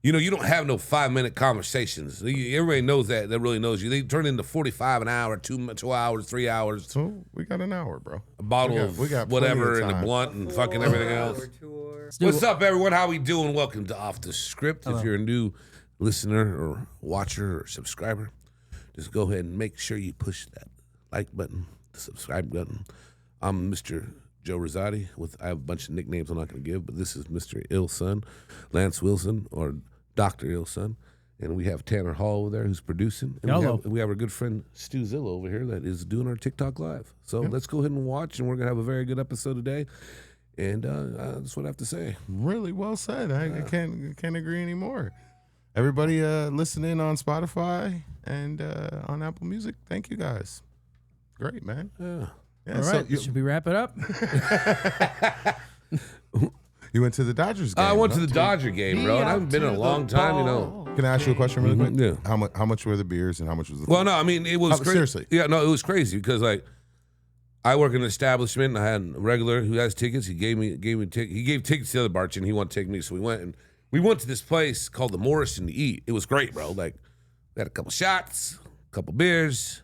you don't have no 5-minute conversations. Everybody knows that really knows you. They turn into 45 an hour, 2 hours, 3 hours. So we got an hour, bro. A bottle of whatever and a blunt and fucking everything else. What's up, everyone? How we doing? Welcome to Off the Script. Hello. If you're a new listener or watcher or subscriber, just go ahead and make sure you push that like button, the subscribe button. I'm Mr. Joe Rosati. I have a bunch of nicknames I'm not going to give, but this is Mr. Ill Son, Lance Wilson, or Dr. Ill Son. And we have Tanner Hall over there who's producing. And we have our good friend Stu Zillow over here that is doing our TikTok Live. So let's go ahead and watch, and we're going to have a very good episode today. And that's what I have to say. Really well said. I can't agree anymore. Everybody listening on Spotify and on Apple Music, thank you guys. Great, man. Yeah. All right, should we wrap it up? You went to the Dodgers game. I went to the Dodger game, bro. And I haven't been in a long time, Can I ask you a question really quick? Yeah. How much were the beers and how much was the food? Well, no, I mean, it was crazy. Seriously. Yeah, no, it was crazy because, like, I work in an establishment, and I had a regular who has tickets. He gave tickets. He gave tickets to the other bartender. He wanted to take me, so we went to this place called the Morrison to eat. It was great, bro. Like, we had a couple shots, a couple beers,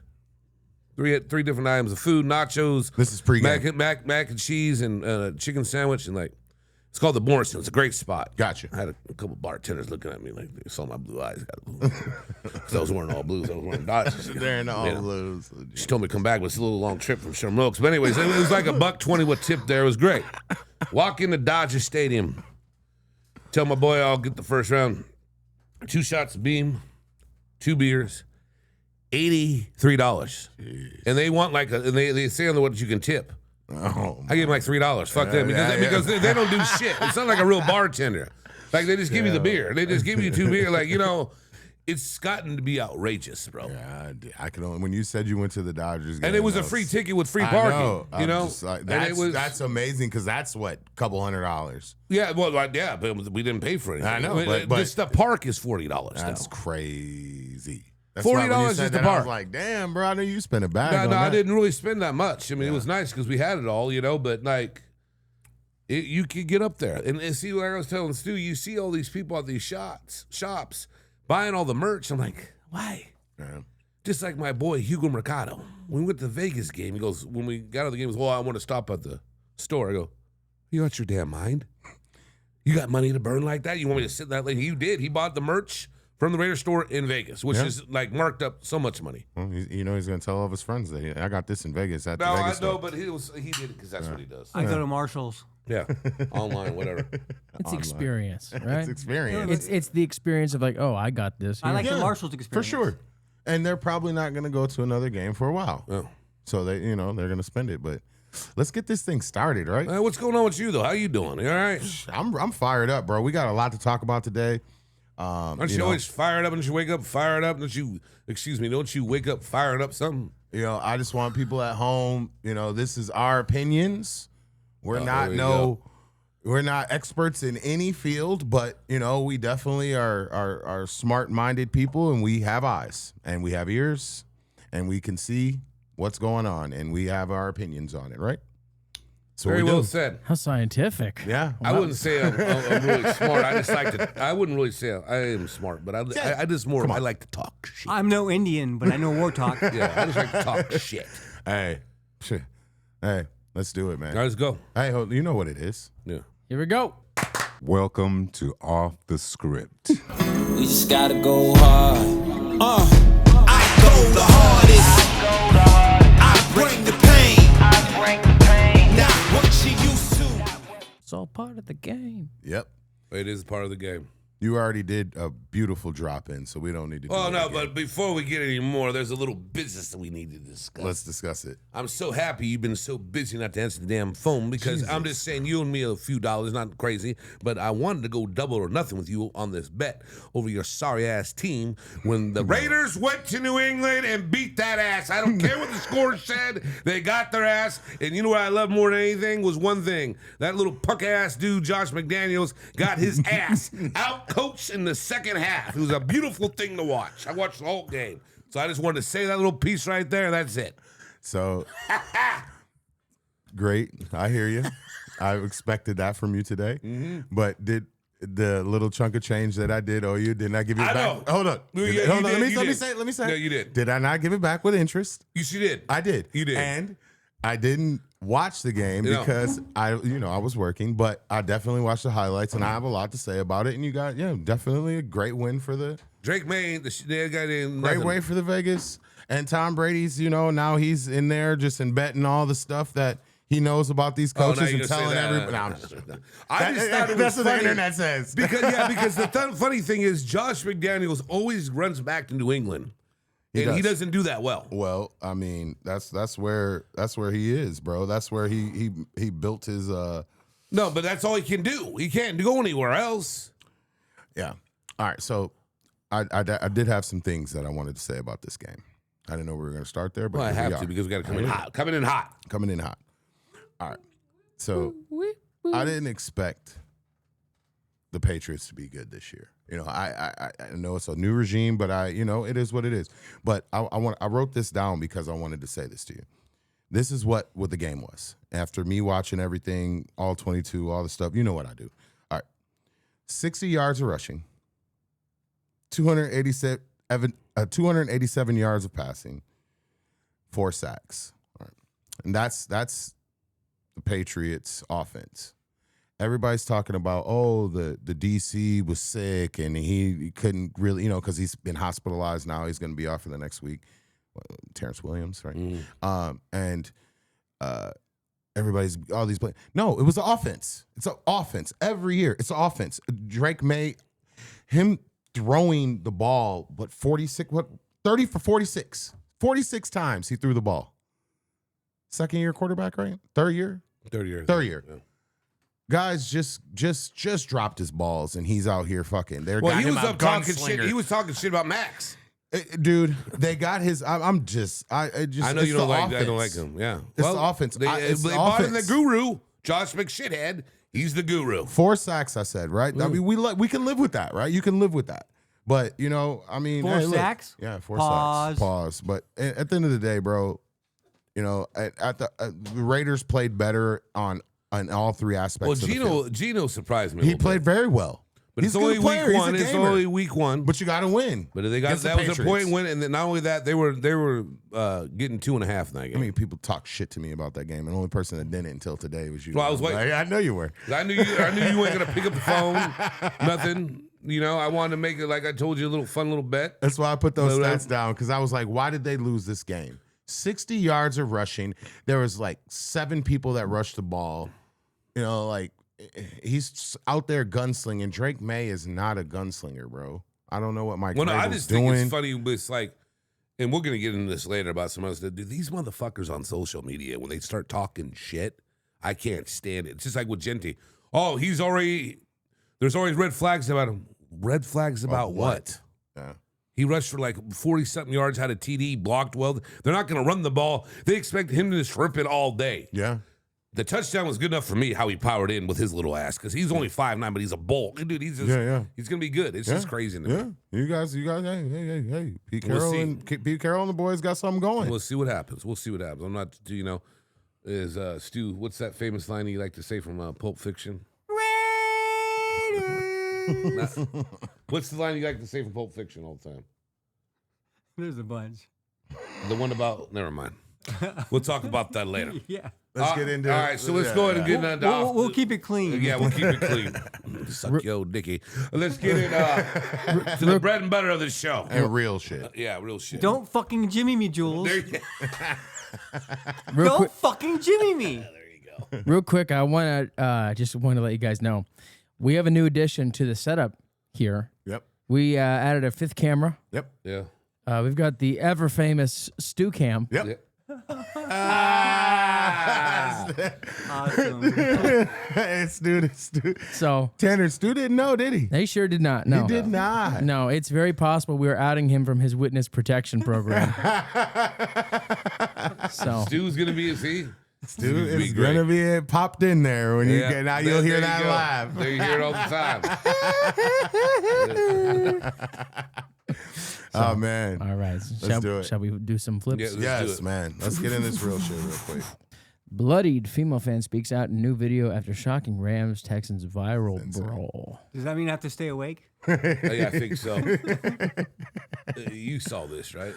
three different items of food, nachos. This is pre-game. Mac and cheese and a chicken sandwich, and like, it's called the Morrison. It's a great spot. Gotcha. I had a couple bartenders looking at me like they saw my blue eyes. Because I was wearing all blues. I was wearing Dodgers. They're in all blues. She told me to come back, but it's a little long trip from Sherman Oaks. But anyways, it was like $1.20 with tip there. It was great. Walk into Dodger Stadium. Tell my boy I'll get the first round. 2 shots of Beam, 2 beers, $83. Jeez. And they want like they say on the what you can tip. Oh, I gave them like $3. Fuck them because they don't do shit. It's not like a real bartender. Like they just give you the beer. They just give you 2 beer. Like it's gotten to be outrageous, bro. Yeah, I can only when you said you went to the Dodgers game, and it was a free ticket with free parking. That's amazing because that's what $200. Yeah, well, yeah, but we didn't pay for it. I know, but the park is $40. That's crazy. That's $40 is the park. I was like, damn, bro, I know you spent a bag. No, I didn't really spend that much. I mean, it was nice because we had it all, but like, you could get up there and see what I was telling Stu. You see all these people at these shops buying all the merch. I'm like, why? Yeah. Just like my boy Hugo Mercado. When we went to the Vegas game, he goes, when we got out of the game, he goes, well, I want to stop at the store. I go, you out your damn mind? You got money to burn like that? You want me to sit that late? He did. He bought the merch from the Raider store in Vegas, which is like marked up so much money. Well, he's going to tell all of his friends that I got this in Vegas at the Vegas I know, store. but he did it because that's what he does. I go to Marshall's. Yeah, online, whatever. It's experience, right? It's experience. It's the experience of like, oh, I got this. I like the Marshall's experience. For sure. And they're probably not going to go to another game for a while. Oh. So they, they're going to spend it. But let's get this thing started, right? What's going on with you though? How you doing? You all right? I'm fired up, bro. We got a lot to talk about today. Aren't you always fired up? Don't you wake up fired up? Don't you wake up fired up something? I just want people at home, this is our opinions. We're not experts in any field, but we definitely are smart-minded people, and we have eyes and we have ears and we can see what's going on, and we have our opinions on it, right? So very well said. How scientific. Yeah. I wouldn't say I'm really smart. I wouldn't really say I am smart, but I like to talk shit. I'm no Indian, but I know war talk. Yeah, I just like to talk shit. Hey, let's do it, man. All right, let's go. Hey, you know what it is. Yeah. Here we go. Welcome to Off the Script. We just gotta go hard. I go the hardest. I bring the pain. Not what you used to. It's all part of the game. Yep. It is part of the game. You already did a beautiful drop in, so we don't need to do it again. But before we get any more, there's a little business that we need to discuss. Let's discuss it. I'm so happy you've been so busy not to answer the damn phone because I'm just saying you and me a few dollars, not crazy, but I wanted to go double or nothing with you on this bet over your sorry-ass team when the Raiders went to New England and beat that ass. I don't care what the score said. They got their ass, and you know what I love more than anything was one thing. That little punk-ass dude, Josh McDaniels, got his ass out coach in the second half. It was a beautiful thing to watch. I watched the whole game. So I just wanted to say that little piece right there. That's it. So, great. I hear you. I expected that from you today. Mm-hmm. But the little chunk of change that I did owe you, didn't I give you I back? know. Hold on. Yeah, Hold on. you Let did, me say it. No, you did. Did I not give it back with interest? You did. I did. You did. And I didn't watch the game because I was working, but I definitely watched the highlights and I have a lot to say about it. And you got, definitely a great win for the Drake May, the guy didn't. great way for the Vegas. And Tom Brady's, now he's in there just in betting all the stuff that he knows about these coaches and telling everybody. I just thought it was That's what the funny. internet says. Because the funny thing is, Josh McDaniels always runs back to New England, and he doesn't do that well. Well, I mean, that's where he is, bro. That's where he built his. No, but that's all he can do. He can't go anywhere else. Yeah. All right. So, I did have some things that I wanted to say about this game. I didn't know we were going to start there, but Well, I here we have to are. because we got to come in hot. Coming in hot. Coming in hot. All right. So I didn't expect the Patriots to be good this year. I know it's a new regime, but it is what it is. But I wrote this down because I wanted to say this to you. This is what the game was. After me watching everything, all 22, all the stuff, you know what I do. All right. 60 yards of rushing, 287 yards of passing, 4 sacks. All right. And that's the Patriots offense. Everybody's talking about, the DC was sick and he couldn't really, because he's been hospitalized now. He's going to be off for the next week. Terrence Williams, right? And everybody's, all these players. No, it was the offense. It's an offense. Every year, it's an offense. Drake May, him throwing the ball, 30 for 46. 46 times he threw the ball. Second year quarterback, right? Third year? Third year. Yeah. Guys just dropped his balls and he's out here fucking. He was up talking shit. He was talking shit about Max. Dude, they got his. I know you don't like. I don't like him. Yeah, it's the offense. They bought him the guru, Josh McShithead. He's the guru. 4 sacks, I said, right? I mean, we can live with that, right? You can live with that. But 4 sacks. Yeah, 4 Pause. sacks. Pause. But at the end of the day, bro, the Raiders played better on all 3 aspects. Well, of the field. Gino surprised me. He played very well. But He's it's only week 1. It's only week 1. But you got to win. But that was a point win, and then not only that, they were getting 2.5 in that game. I mean, people talk shit to me about that game, and the only person that didn't until today was you. Well, I was waiting. I know you were. I knew you weren't gonna pick up the phone. Nothing. I wanted to make it, like I told you, a little fun little bet. That's why I put those stats down, because I was like, why did they lose this game? 60 yards of rushing. There was 7 people that rushed the ball. He's out there gunslinging. Drake May is not a gunslinger, bro. I don't know what Mike I Vrabel's just doing. think it's funny, but it's like, and we're gonna get into this later about some other stuff. Dude, these motherfuckers on social media, when they start talking shit, I can't stand it. It's just like with Genty. Oh, there's always red flags about him. Red flags about what? Yeah. He rushed for 40-something yards, had a TD, blocked well. They're not going to run the ball. They expect him to just rip it all day. Yeah. The touchdown was good enough for me, how he powered in with his little ass, because he's only 5'9", but he's a bulk. Dude, he's just, he's going to be good. It's just crazy to me. Yeah. You guys, hey. Pete Carroll and the boys got something going. We'll see what happens. I'm not, Stu, what's that famous line you like to say from Pulp Fiction? What's the line you like to say from Pulp Fiction all the time? There's a bunch. The one about, never mind. We'll talk about that later. Yeah. Let's get into it. All right, so let's go ahead and get into We'll keep it clean. Yeah, we'll keep it clean. Suck yo, Dickie. Let's get it to the bread and butter of the show. And real shit. Yeah, real shit. Don't fucking Jimmy me, Jules. Real fucking Jimmy me. Real quick, I want to let you guys know, we have a new addition to the setup here. Yep. We added a 5th camera. Yep. Yeah. We've got the ever famous Stu Cam. Yep. Yeah. Awesome. Stu. So Tanner, Stu didn't know, did he? they sure did not. No, He did not. No, it's very possible we were adding him from his witness protection program. So Stu's going to be, Stu is going to be popped in there when you get, now you'll hear that live. There you hear it all the time. Oh, man. all right, do it. shall we do some flips? Yeah. Let's do Yes, it. man. Let's get in this real shit real quick. Bloodied female fan speaks out in new video after shocking Rams-Texans viral brawl. Does that mean I have to stay awake? Yeah, I think so. You saw this, right?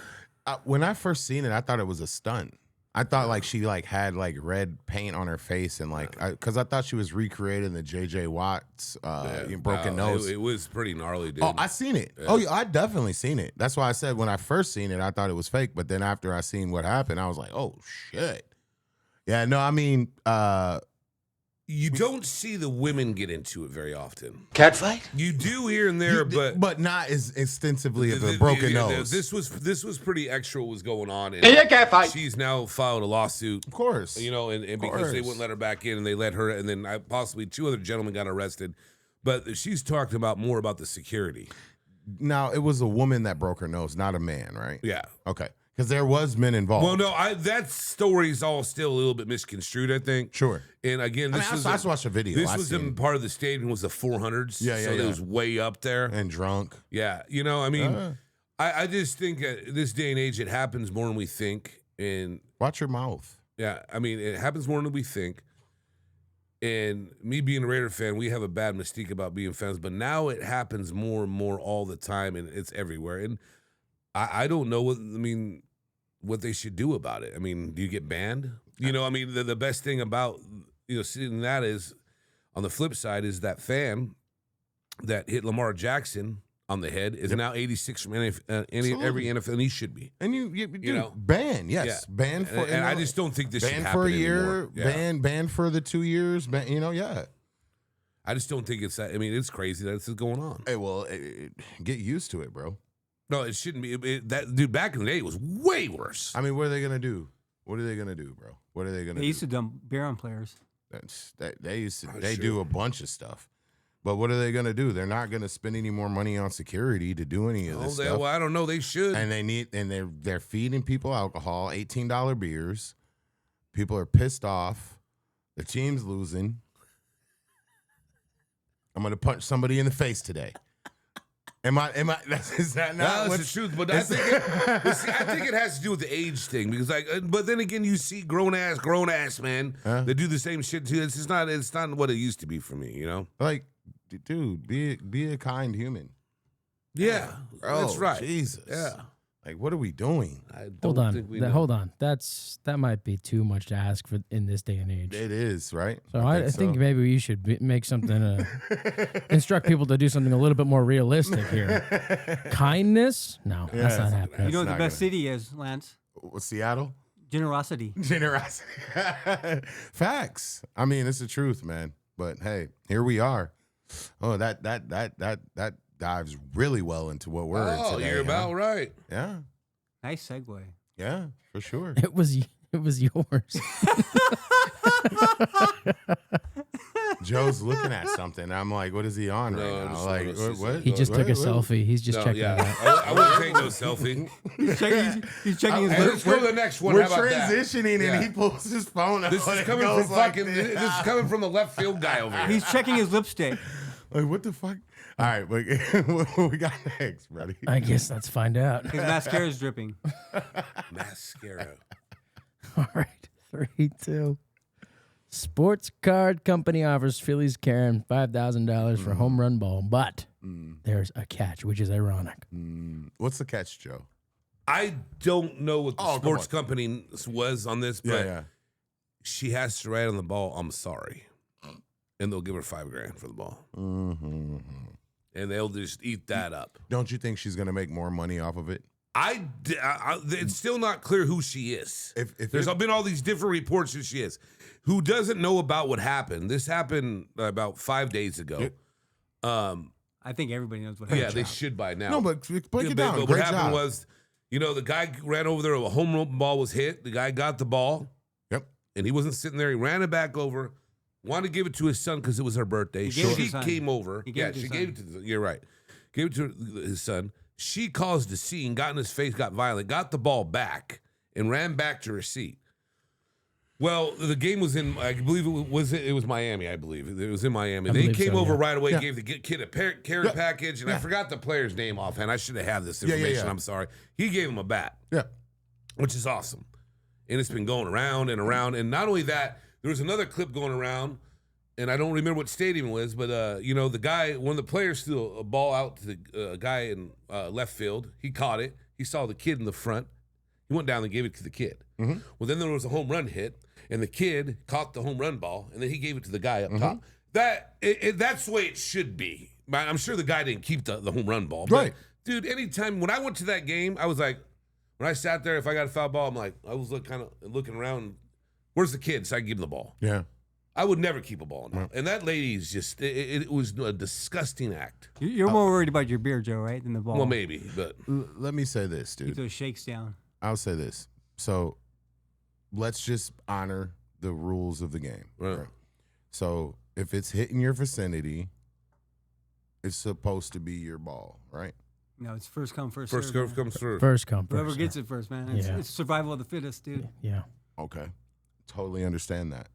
When I first seen it, I thought it was a stunt. I thought like she like had like red paint on her face and like because I thought she was recreating the J.J. Watt's broken nose. It was pretty gnarly, dude. Oh, I seen it. Yeah. Oh, yeah, I definitely seen it. That's why I said when I first seen it, I thought it was fake. But then after I seen what happened, I was like, oh shit. Yeah, no, I mean, you don't see the women get into it very often. Cat fight? You do here and there, but not as extensively as a broken nose. This was pretty extra what was going on. And Cat fight. She's now filed a lawsuit. Of course. You know, and because they wouldn't let her back in and they let her, and then possibly 2 other gentlemen got arrested. But she's talking about more about the security. Now, it was a woman that broke her nose, not a man, right? Yeah. Okay. Because there was men involved. Well, no, that story's all still a little bit misconstrued, I think. Sure. And again, I just watched a video. This was in part of the stadium was the 400s. Yeah, so it was way up there. And drunk. Yeah. You know, I mean, I just think at this day and age, it happens more than we think. And watch your mouth. Yeah. I mean, it happens more than we think. And me being a Raider fan, we have a bad mystique about being fans, but now it happens more and more all the time, and it's everywhere. And I don't know what they should do about it. I mean, do you get banned? You know, I mean, the best thing about, seeing that is, on the flip side, is that fan that hit Lamar Jackson on the head is now 86 from every NFL, and he should be. And you know, ban, yes, yeah. Ban for. And I just don't think this should happen for a year, anymore. ban for the 2 years, yeah. I just don't think it's that. I mean, it's crazy that this is going on. Hey, well, get used to it, bro. No, it shouldn't be. That dude back in the day was way worse. I mean, what are they gonna do? What are they gonna do, bro? What are they gonna do? They used to dump beer on players. They do a bunch of stuff. But what are they gonna do? They're not gonna spend any more money on security to do any of this stuff. Well, I don't know. They should. And they're feeding people alcohol, $18 beers. People are pissed off. The team's losing. I'm gonna punch somebody in the face today. Is that not that's the truth? But I think it has to do with the age thing because, but then again, you see grown ass men that do the same shit too. It's not what it used to be for me, you know. Like, dude, be a kind human. Yeah, that's right. Jesus, yeah. Like, what are we doing? Hold on. That might be too much to ask for in this day and age. It is, right? So I think maybe we should make something, instruct people to do something a little bit more realistic here. Kindness? No, that's not happening. You know what the best city is, Lance? Seattle? Generosity. Facts. I mean, it's the truth, man. But hey, here we are. Oh, that dives really well into what we're in today. Oh, you're about right. Yeah. Nice segue. Yeah, for sure. It was yours. Joe's looking at something. I'm like, what is he on right now? Like, what? He just took a selfie. He's just checking it out. I wouldn't take no selfie. He's checking his Let's go to the next one. We're How about transitioning, that? and he pulls his phone out. This is coming from this is coming from the left field guy over here. He's checking his lipstick. Like, what the fuck? All right, what we got next, buddy? I guess let's find out. His mascara's dripping. Mascara. All right, 3, 2. Sports card company offers Phillies Karen $5,000 for home run ball, but there's a catch, which is ironic. What's the catch, Joe? I don't know what the sports company was on this, but she has to write on the ball, "I'm sorry," and they'll give her $5,000 for the ball. Mm-hmm. And they'll just eat that up. Don't you think she's going to make more money off of it? It's still not clear who she is. If There's been all these different reports who she is. Who doesn't know about what happened? This happened about 5 days ago. I think everybody knows what happened. Yeah, they should by now. No, but break it down. But what happened was, the guy ran over there, a home run ball was hit. The guy got the ball. Yep. And he wasn't sitting there. He ran it back over. Wanted to give it to his son because it was her birthday. She came over. She gave it to you're right. Gave it to his son. She caused the scene, got in his face, got violent, got the ball back, and ran back to her seat. Well, the game was in, I believe it was Miami, I believe. It was in Miami. They came over right away, gave the kid a carry package, and I forgot the player's name offhand. I should have had this information. I'm sorry. He gave him a bat. Yeah. Which is awesome. and it's been going around and around. And not only that, there was another clip going around, and I don't remember what stadium it was, but the guy, one of the players threw a ball out to the guy in left field. He caught it. He saw the kid in the front. He went down and gave it to the kid. Mm-hmm. Well, then there was a home run hit, and the kid caught the home run ball, and then he gave it to the guy up top. That's the way it should be. I'm sure the guy didn't keep the home run ball. But, right. Dude, anytime, when I went to that game, I was like, when I sat there, if I got a foul ball, I'm like, I was kind of looking around, where's the kid so I can give him the ball? Yeah. I would never keep a ball now. And that lady's just, it was a disgusting act. You're more worried about your beer, Joe, right, than the ball. Well, maybe, but. Let me say this, dude. Keep those shakes down. I'll say this. So let's just honor the rules of the game. Right. So if it's hitting your vicinity, it's supposed to be your ball, right? No, it's first come, first serve. First comes first. First come, first Whoever serve. gets it first, man. It's survival of the fittest, dude. Yeah. Okay. Totally understand that.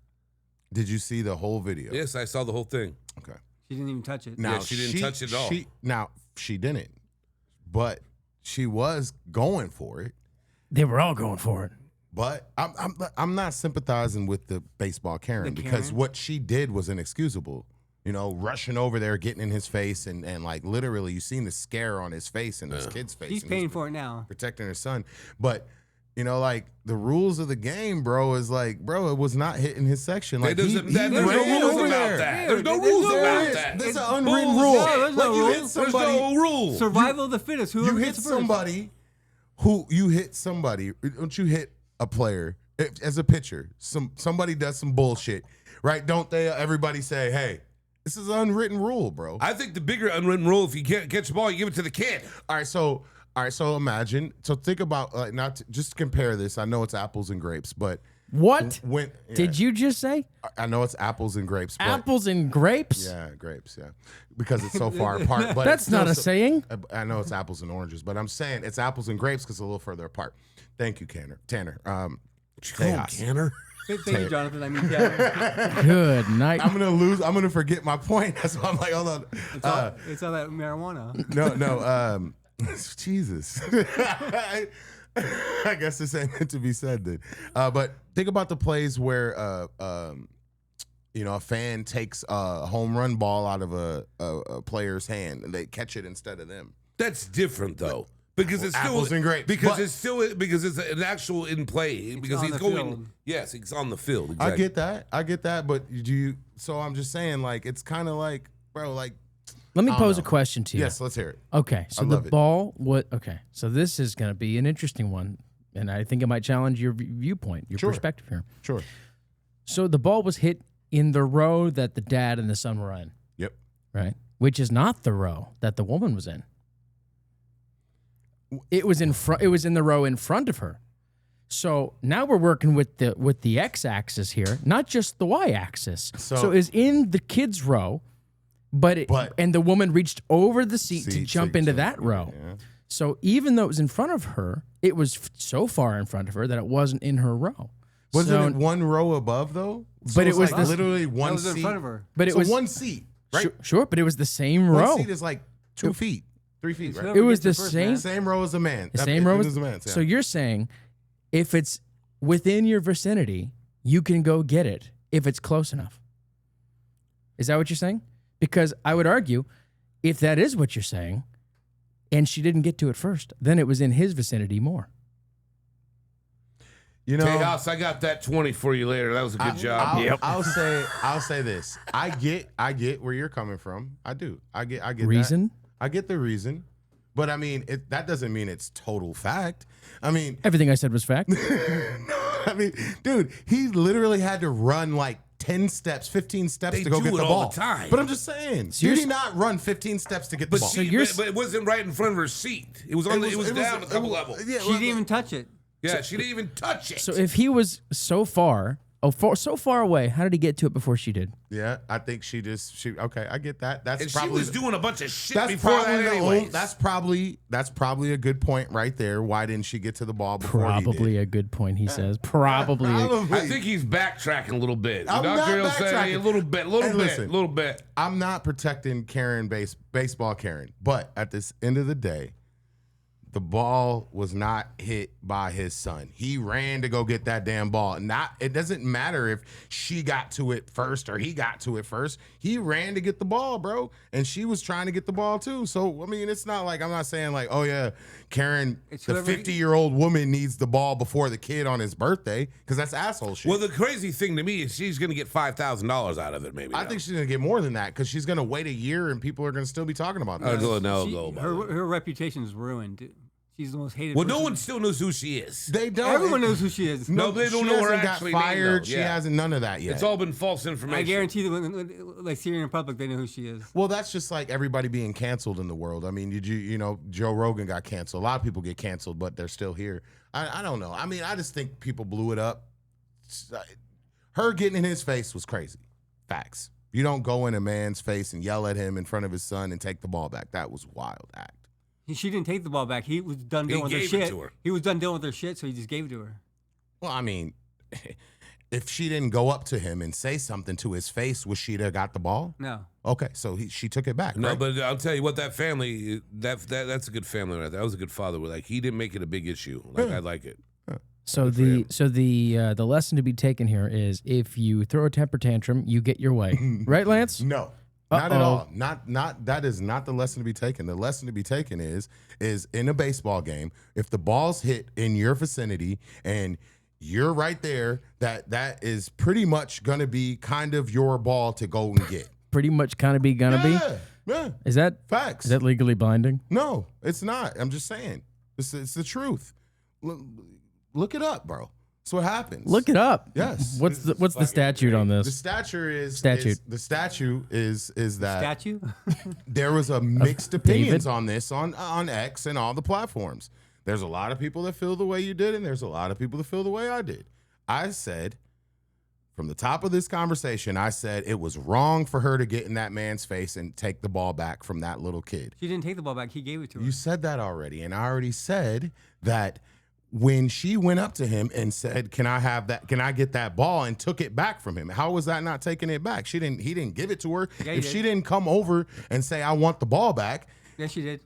Did you see the whole video? Yes, I saw the whole thing. Okay. She didn't even touch it. Now, Yeah, she didn't touch it at all. She didn't. But she was going for it. They were all going for it. But I'm not sympathizing with the baseball Karen because what she did was inexcusable. You know, rushing over there, getting in his face, and like literally, you seen the scare on his face and his kid's face. He's paying for it now. Protecting her son. But, you know, like the rules of the game, bro, is like, bro, it was not hitting his section. Like, there's no rules about that. There's no rules about that. There's an unwritten rule. There's no you rules. hit somebody, There's no rules. Survival of the fittest. you Whoever hit gets first. somebody who you hit somebody. Don't you hit a player as a pitcher? Somebody does some bullshit, right? Don't they? Everybody say, hey, this is an unwritten rule, bro. I think the bigger unwritten rule, if you can't catch the ball, you give it to the kid. All right, so imagine. So think about just compare this. I know it's apples and grapes, but What when did you just say? I know it's apples and grapes. But, Apples and grapes? Yeah, grapes. Yeah, because it's so far apart. But That's not a saying. I know it's apples and oranges, but I'm saying it's apples and grapes because it's a little further apart. Thank you, Tanner. Tanner? Thank you, Jonathan. I mean, yeah. Good night. I'm gonna forget my point. That's why I'm like, hold on. It's all that marijuana. No. Jesus. I guess this ain't meant to be said then. But think about the plays where a fan takes a home run ball out of a player's hand and they catch it instead of them. That's different though. Because it's still apples and grapes. Because it's an actual in play. Because he's going. Field. Yes, he's on the field. Exactly. I get that. But so I'm just saying, like, it's kind of like, bro, like. Let me pose a question to you. Yes, let's hear it. Okay, so the ball, okay, so this is going to be an interesting one, and I think it might challenge your viewpoint, your perspective here. Sure. So the ball was hit in the row that the dad and the son were in. Yep. Right? Which is not the row that the woman was in. It was in front. It was in the row in front of her. So now we're working with the x-axis here, not just the y-axis. So it's in the kid's row. And the woman reached over the seat to jump into that row. Yeah. So even though it was in front of her, it was so far in front of her that it wasn't in her row. Wasn't it one row above though? But it was like literally one was seat in front of her. But it was one seat, right? Sure, but it was the same row. One seat is like 2 feet, 3 feet, right? It was the same row as a man. The same row as a man. Yeah. So you're saying if it's within your vicinity, you can go get it if it's close enough. Is that what you're saying? Because I would argue, if that is what you're saying, and she didn't get to it first, then it was in his vicinity more. Tejas, I got that 20 for you later. That was a good job. I'll say this. I get where you're coming from. I do. I get reason. That. I get the reason, but I mean that doesn't mean it's total fact. I mean everything I said was fact. I mean, dude, he literally had to run like 10 steps, 15 steps to go get the ball. All the time. But I'm just saying, did he not run 15 steps to get the ball? But it wasn't right in front of her seat. It was down a couple levels. Yeah, she didn't even touch it. Yeah, she didn't even touch it. So if he was so far away, how did he get to it before she did? Yeah, I think she okay, I get that. And she was doing a bunch of shit that's before probably that anyways. That's probably a good point right there. Why didn't she get to the ball before Probably he did? A good point, he says. Probably. I think he's backtracking a little bit. I'm not backtracking. A little bit. I'm not protecting Karen baseball Karen, but at this end of the day, the ball was not hit by his son. He ran to go get that damn ball. It doesn't matter if she got to it first or he got to it first. He ran to get the ball, bro. And she was trying to get the ball too. So, I mean, it's not like, I'm not saying like, oh yeah, Karen, the 50-year-old woman needs the ball before the kid on his birthday, because that's asshole shit. Well, the crazy thing to me is she's going to get $5,000 out of it, maybe. I think she's going to get more than that, because she's going to wait a year and people are going to still be talking about that. Her reputation is ruined. She's the most hated. Well, person. No one still knows who she is. They don't. Everyone knows who she is. No, they don't know her actually. Got fired. She hasn't none of that yet. It's all been false information. I guarantee that when like Syrian Republic, they know who she is. Well, that's just like everybody being canceled in the world. I mean, you know, Joe Rogan got canceled. A lot of people get canceled, but they're still here. I don't know. I mean, I just think people blew it up. Her getting in his face was crazy. Facts. You don't go in a man's face and yell at him in front of his son and take the ball back. That was a wild act. She didn't take the ball back. He was done dealing with her shit. He was done dealing with her shit, so he just gave it to her. Well, I mean, if she didn't go up to him and say something to his face, would she have got the ball? No. Okay, so she took it back. No, right? but I'll tell you what, that family, that's a good family right there. That was a good father. Like, he didn't make it a big issue. Like, I like it. So the lesson to be taken here is, if you throw a temper tantrum, you get your way. Right, Lance? No. Not at all. Not that is not the lesson to be taken. The lesson to be taken is in a baseball game, if the ball's hit in your vicinity and you're right there, that is pretty much gonna be kind of your ball to go and get. Pretty much kind of be gonna be? Yeah. Is that facts? Is that legally binding? No, it's not. I'm just saying. It's the truth. Look it up, bro. That's what happens. Look it up. Yes. What's the statute on this? The statute is that statute. There was a mixed opinions on this on X and all the platforms. There's a lot of people that feel the way you did, and there's a lot of people that feel the way I did. I said, from the top of this conversation, I said it was wrong for her to get in that man's face and take the ball back from that little kid. She didn't take the ball back. He gave it to her. You said that already, and I already said that when she went up to him and said, "Can I have that? Can I get that ball?" and took it back from him. How was that not taking it back? He didn't give it to her. Yeah, if she didn't come over and say, "I want the ball back." Yes, she did.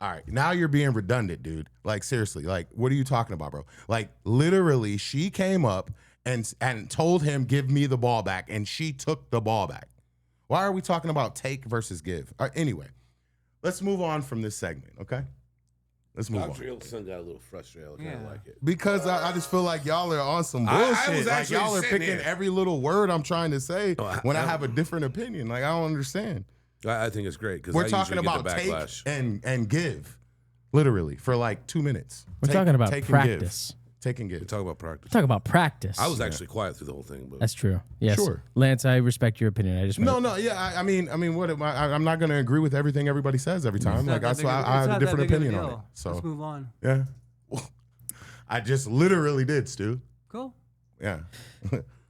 All right, now you're being redundant, dude. Like, seriously, like, what are you talking about, bro? Like, literally, she came up and told him, "Give me the ball back," and she took the ball back. Why are we talking about take versus give? Anyway, let's move on from this segment, okay? Let's move on. Your son got a little frustrated. I kind of like it. Because I just feel like y'all are on some bullshit. Like, y'all are picking every little word I'm trying to say when I have a different opinion. Like, I don't understand. I think it's great, because we're talking about take and give, literally, for like 2 minutes. We're talking about practice. Take and give. We're talking about practice. Talk about practice. I was actually quiet through the whole thing. But. That's true. Yes. Sure. Lance, I respect your opinion. I just I mean, what am I'm not going to agree with everything everybody says every time. Like, I have a different opinion on it. So let's move on. Yeah. I just literally did, Stu. Cool. Yeah.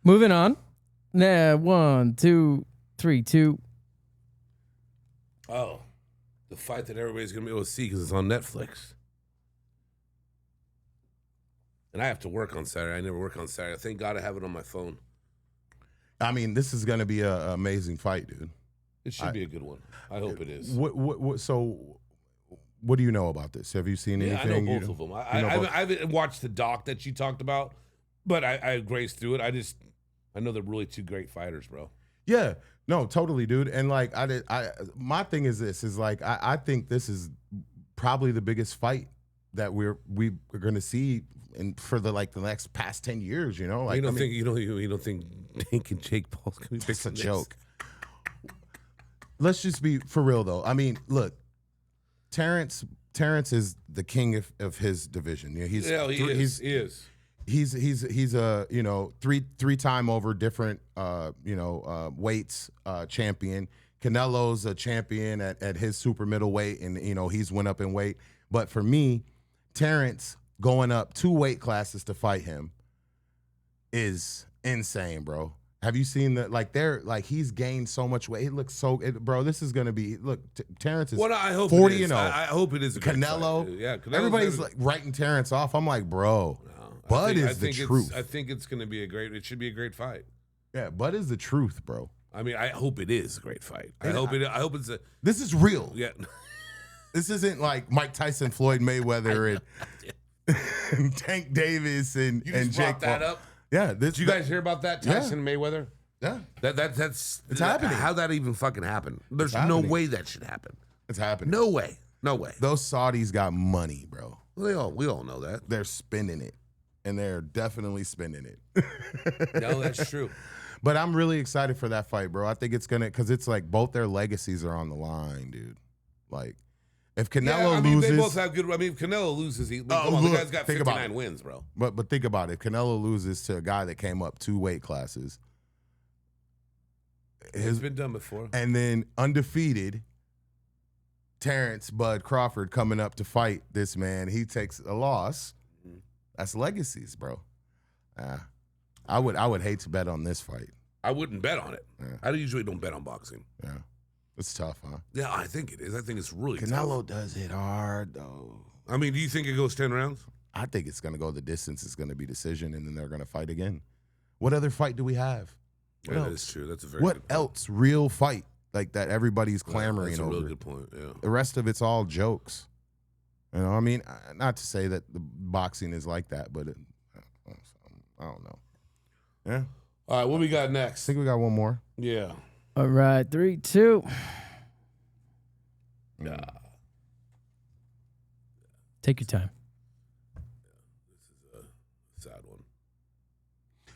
Moving on. Nah, 1, 2, 3, 2. Oh, the fight that everybody's going to be able to see because it's on Netflix. And I have to work on Saturday. I never work on Saturday. Thank God I have it on my phone. I mean, this is going to be an amazing fight, dude. It should be a good one. I hope it is. So, what do you know about this? Have you seen anything? I know both of them. I haven't watched the doc that you talked about, but I grazed through it. I know they're really two great fighters, bro. Yeah. No, totally, dude. And like, my thing is this, is like, I think this is probably the biggest fight that we're going to see for the next past 10 years, you know? Like, you don't think Tank and Jake Paul's going to be it's a joke. Let's just be for real though. I mean, look, Terrence is the king of his division. You know, he's a, you know, three-time over different weights champion. Canelo's a champion at his super middleweight, and you know, he's went up in weight. But for me, Terrence going up 2 weight classes to fight him is insane, bro. Have you seen that? Like, he's gained so much weight. It looks so, bro. This is gonna be. Look, Terrence is 40-0. I hope it is. Canelo. Yeah, everybody's like writing Terrence off. I'm like, bro, Bud is the truth. I think it's gonna be it should be a great fight. Yeah, Bud is the truth, bro. I mean, I hope it is a great fight. I hope it's a. This is real. Yeah. This isn't like Mike Tyson, Floyd Mayweather, and Tank Davis and Jake brought that up. Yeah, Did you guys hear about that? Tyson Mayweather. Yeah, that's it's happening. How that even fucking happened? There's no way that should happen. It's happening. No way. No way. Those Saudis got money, bro. Well, we all know that. They're spending it, and they're definitely spending it. No, that's true. But I'm really excited for that fight, bro. I think it's gonna, because it's like both their legacies are on the line, dude. Like, if Canelo loses, they both have good. I mean, if Canelo loses, come on, the guy's got 59 wins, bro. But think about it. If Canelo loses to a guy that came up 2 weight classes, it's been done before, and then undefeated Terrence Bud Crawford coming up to fight this man, he takes a loss. That's legacies, bro. I would hate to bet on this fight. I wouldn't bet on it. Yeah. I usually don't bet on boxing. Yeah. It's tough, huh? Yeah, I think it is. I think it's really Canelo tough. does it hard, though. I mean, do you think it goes 10 rounds? I think it's going to go the distance. It's going to be decision, and then they're going to fight again. What other fight do we have? Yeah, that is true. That's a very what good point. else real fight like that everybody's clamoring that's a over? Really good point, yeah. The rest of it's all jokes. You know, I mean, not to say that the boxing is like that, but I don't know. Yeah. All right, what we got I next? think we got one more. Yeah. All right, 3, 2. Yeah. Take your time. This is a sad one.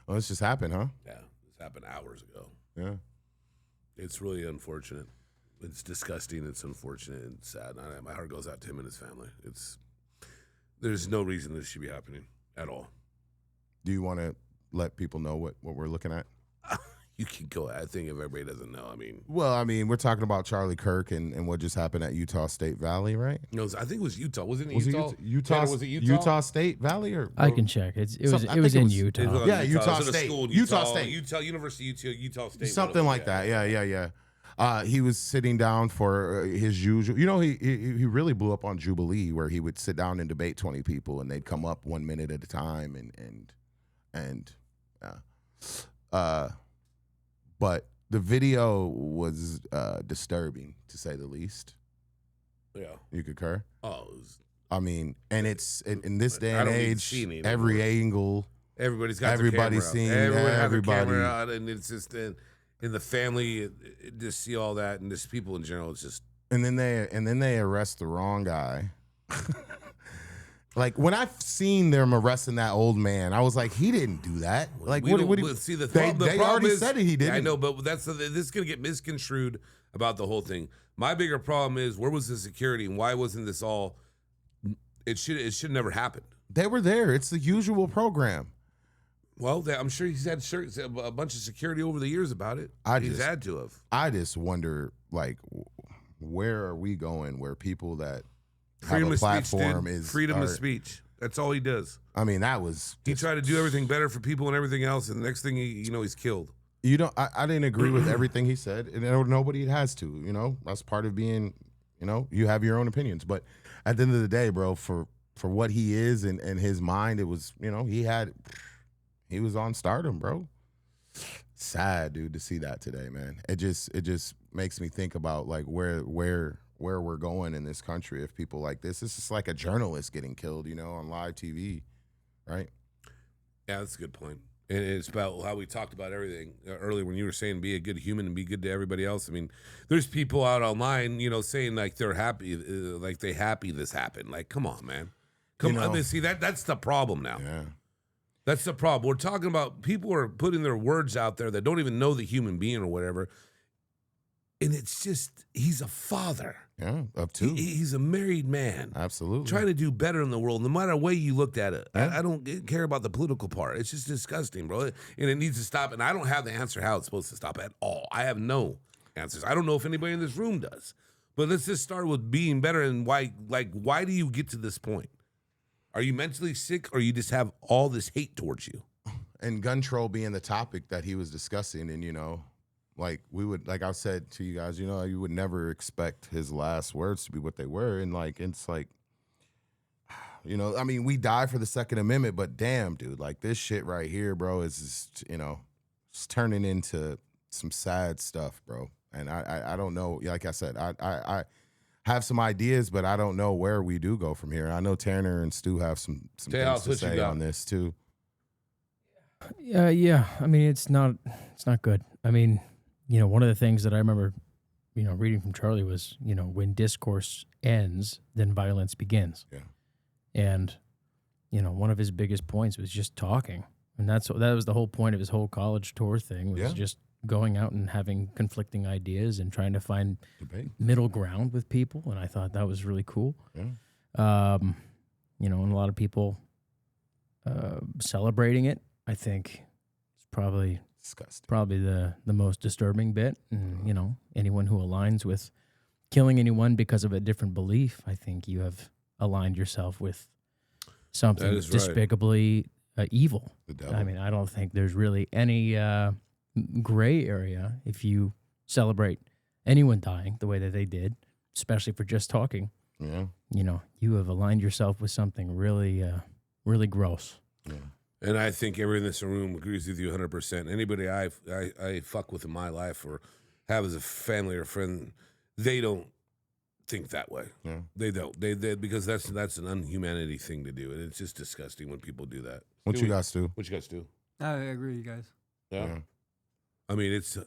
Oh, this just happened, huh? Yeah, this happened hours ago. Yeah. It's really unfortunate. It's disgusting. It's unfortunate and sad. My heart goes out to him and his family. There's no reason this should be happening at all. Do you want to let people know what we're looking at? You can go. I think if everybody doesn't know, we're talking about Charlie Kirk and what just happened at Utah State Valley, right? No, I think it was Utah. Wasn't it Was Utah? Utah? Was it Utah? Utah State Valley, or I can check. It was it in was- Utah. Yeah, Utah It was at a State. school in Utah State. University of Utah State. Something like that. Yeah. He was sitting down for his usual. You know, he really blew up on Jubilee, where he would sit down and debate 20 people, and they'd come up 1 minute at a time, but the video was disturbing, to say the least. Yeah. You concur? Oh, I mean, and it's in this day and I don't need to age, see any every angle. everybody's got Everybody's their seen camera out. Everyone has their everybody. camera out, and it's just in the family, just see all that, and just people in general. It's just And then they arrest the wrong guy. Like, when I've seen them arresting that old man, I was like, he didn't do that. Like, we what don't- do you see the they problem already is, said it, he didn't. Yeah, I know, but this is gonna get misconstrued about the whole thing. My bigger problem is, where was the security, and why wasn't this all? It should never happen. They were there. It's the usual program. Well, I'm sure he's had a bunch of security over the years about it. He's had to have. I just wonder, like, where are we going? Where people that Freedom have a of platform speech, is freedom of speech. That's all he does. I mean, that was He tried to do everything better for people and everything else, and the next thing he's killed. You know, I didn't agree with everything he said, and nobody has to. You know, that's part of being. You know, you have your own opinions, but at the end of the day, bro, for what he is and his mind, it was, you know, he was on stardom, bro. Sad, dude, to see that today, man. It just makes me think about, like, where we're going in this country if people like this. It's just like a journalist getting killed, you know, on live TV, right? Yeah, that's a good point. And it's about how we talked about everything earlier when you were saying be a good human and be good to everybody else. I mean, there's people out online, you know, saying like they're happy, this happened. Like, come on, man. Come on. I mean, see, that's the problem now. Yeah. That's the problem. We're talking about people are putting their words out there that don't even know the human being or whatever. And it's just, he's a father. Yeah, of two. He's a married man. Absolutely. Trying to do better in the world, no matter way you looked at it. Yeah. I don't care about the political part. It's just disgusting, bro. And it needs to stop. And I don't have the answer how it's supposed to stop at all. I have no answers. I don't know if anybody in this room does. But let's just start with being better. And why do you get to this point? Are you mentally sick, or you just have all this hate towards you? And gun troll being the topic that he was discussing, and, you know, like I said to you guys, you know, you would never expect his last words to be what they were. And, like, it's like, you know, I mean, we die for the Second Amendment, but damn, dude, like, this shit right here, bro, is just, you know, it's turning into some sad stuff, bro. And I don't know. Like I said, I have some ideas, but I don't know where we do go from here. I know Tanner and Stu have some things to say on this too. Yeah. I mean, it's not good. I mean, one of the things that I remember, reading from Charlie was, when discourse ends, then violence begins. Yeah. And, one of his biggest points was just talking. And that was the whole point of his whole college tour thing, was just going out and having conflicting ideas and trying to find middle ground with people. And I thought that was really cool. Yeah. And a lot of people celebrating it, I think it's probably disgusting. Probably the most disturbing bit. And, anyone who aligns with killing anyone because of a different belief, I think you have aligned yourself with something despicably evil. The devil. I mean, I don't think there's really any gray area if you celebrate anyone dying the way that they did, especially for just talking. Yeah. You have aligned yourself with something really, really gross. Yeah. And I think everyone in this room agrees with you 100%. Anybody I fuck with in my life or have as a family or friend, they don't think that way. Yeah. They don't. They because that's an unhumanity thing to do, and it's just disgusting when people do that. What you guys do? What you guys do? I agree, you guys. Yeah. I mean, it's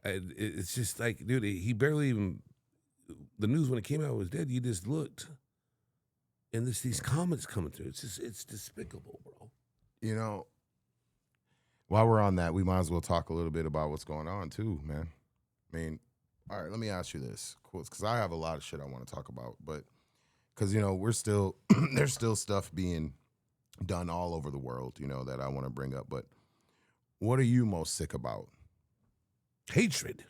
it's just like, dude, he barely even. The news when it came out was dead. You just looked. And these comments coming through, it's despicable, bro. While we're on that, we might as well talk a little bit about what's going on too, man. I mean, all right, let me ask you this, because I have a lot of shit I want to talk about, but because we're still there's still stuff being done all over the world, that I want to bring up. But what are you most sick about? Hatred.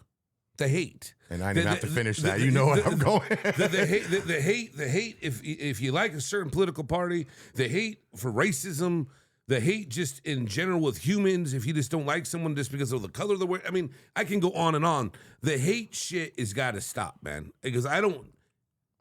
The hate, and I didn't have to finish that. You know what I'm going. The hate. If you like a certain political party, the hate for racism, the hate just in general with humans. If you just don't like someone just because of the color of the way, I mean, I can go on and on. The hate shit has got to stop, man. Because I don't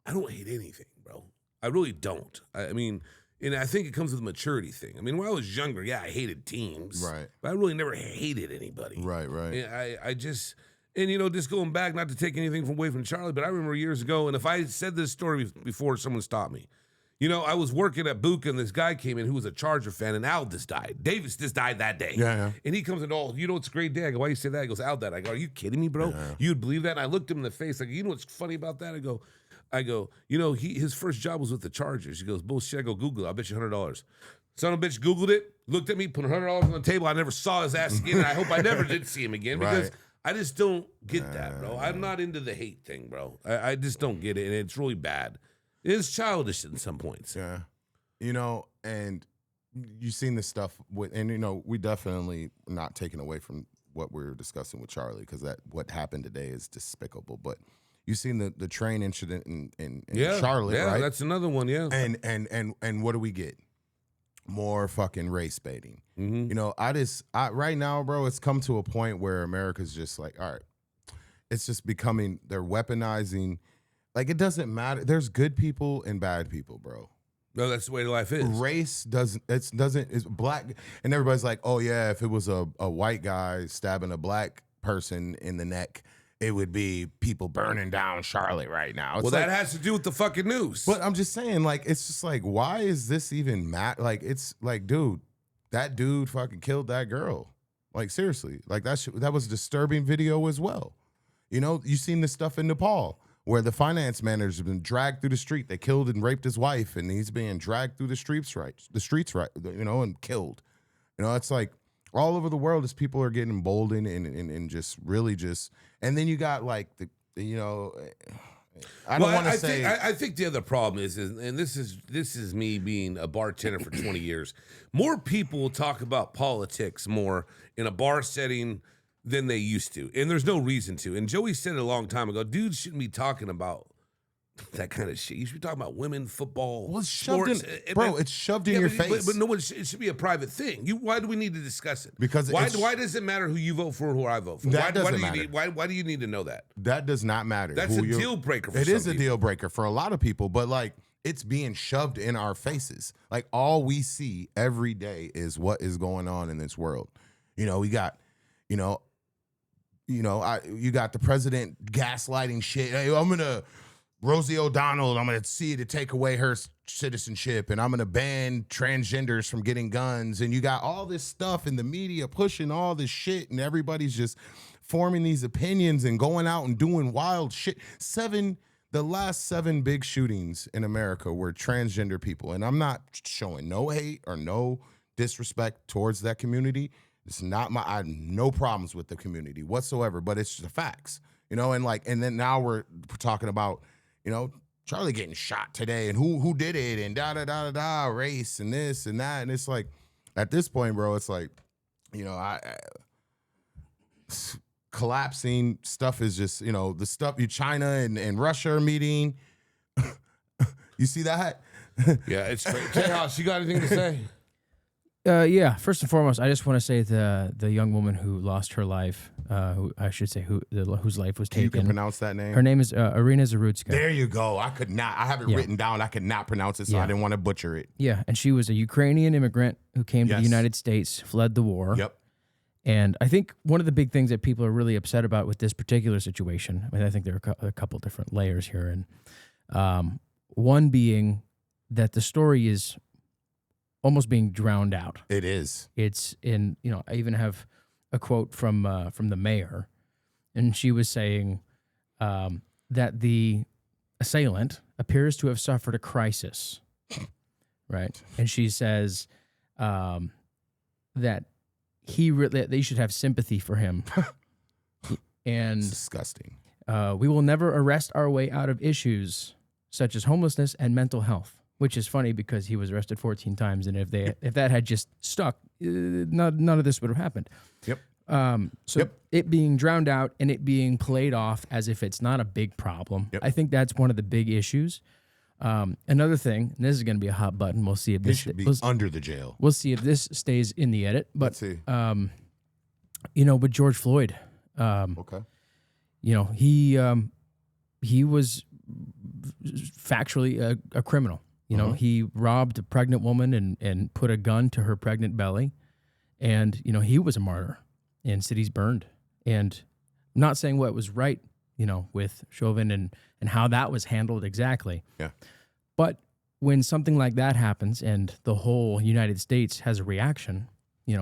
hate anything, bro. I really don't. I mean, and I think it comes with a maturity thing. I mean, when I was younger, yeah, I hated teams, right? But I really never hated anybody, right. And I just. And, just going back, not to take anything away from Charlie, but I remember years ago, and if I said this story before someone stopped me, I was working at Buca, and this guy came in who was a Charger fan, and Al just died. Davis just died that day. Yeah. And he comes in, it's a great day. I go, why you say that? He goes, Al died. I go, are you kidding me, bro? Yeah. You'd believe that? And I looked him in the face, like, what's funny about that? I go, his first job was with the Chargers. He goes, bullshit. I go, Google it. I'll bet you $100. Son of a bitch Googled it, looked at me, put $100 on the table. I never saw his ass again, and I hope I never did see him again because I just don't get that, bro. I'm not into the hate thing, bro. I just don't get it, and it's really bad. It's childish in some points. Yeah. And you've seen this stuff with, and, we definitely not taking away from what we're discussing with Charlie, because what happened today is despicable. But you've seen the train incident in Charlotte, right? Yeah, that's another one, yeah. And what do we get? More fucking race baiting. Mm-hmm. Right now, bro, it's come to a point where America's just like, all right, it's just becoming, they're weaponizing. Like, it doesn't matter. There's good people and bad people, bro. No, that's the way life is. Race it's black. And everybody's like, oh yeah, if it was a white guy stabbing a black person in the neck, it would be people burning down Charlotte right now. It's that has to do with the fucking news. But I'm just saying, like, it's just like, why is this even like, it's like, dude, that dude fucking killed that girl. Like, seriously. Like, that was a disturbing video as well. You've seen this stuff in Nepal where the finance manager's been dragged through the street. They killed and raped his wife, and he's being dragged through the streets, and killed. It's like, all over the world, as people are getting emboldened and just really just, and then you got like I think the other problem is, and this is me being a bartender for 20 years. More people will talk about politics more in a bar setting than they used to, and there's no reason to. And Joey said it a long time ago. Dudes shouldn't be talking about that kind of shit. You should be talking about women, football, well, it's sports. It's shoved in your face. But no one. It should be a private thing. Why do we need to discuss it? Because why does it matter who you vote for or who I vote for? That doesn't matter. Why do you need to know that? That does not matter. That's a deal breaker. It is a deal breaker for a lot of people, but like, it's being shoved in our faces. Like, all we see every day is what is going on in this world. We got, you got the president gaslighting shit. Hey, I'm gonna Rosie O'Donnell, I'm gonna see to take away her citizenship, and I'm gonna ban transgenders from getting guns. And you got all this stuff in the media pushing all this shit, and everybody's just forming these opinions and going out and doing wild shit. The last 7 big shootings in America were transgender people. And I'm not showing no hate or no disrespect towards that community. It's not I have no problems with the community whatsoever, but it's the facts, and then now we're talking about, Charlie getting shot today and who did it and da race and this and that. And it's like, at this point, bro, it's like, collapsing stuff is just, the stuff China and Russia are meeting. You see that? Yeah, it's great. J-House, you got anything to say? Yeah. First and foremost, I just want to say the young woman who lost her life, whose life was taken. You can pronounce that name? Her name is Irina Zarutska. There you go. I could not. I have it written down. I could not pronounce it, so I didn't want to butcher it. Yeah, and she was a Ukrainian immigrant who came to the United States, fled the war. Yep. And I think one of the big things that people are really upset about with this particular situation, I think there are a couple different layers here, and one being that the story is almost being drowned out. It is. It's in, I even have a quote from the mayor, and she was saying that the assailant appears to have suffered a crisis, right? And she says that they should have sympathy for him. And it's disgusting. We will never arrest our way out of issues such as homelessness and mental health. Which is funny because he was arrested 14 times, and if that had just stuck, none of this would have happened. Yep. It being drowned out and it being played off as if it's not a big problem, I think that's one of the big issues. Another thing, and this is going to be a hot button. We'll see if this should be under the jail. We'll see if this stays in the edit. But let's see. With George Floyd, okay, he was factually a criminal. He robbed a pregnant woman and put a gun to her pregnant belly. And, he was a martyr, and cities burned. And I'm not saying what was right, with Chauvin and how that was handled exactly. Yeah. But when something like that happens and the whole United States has a reaction, in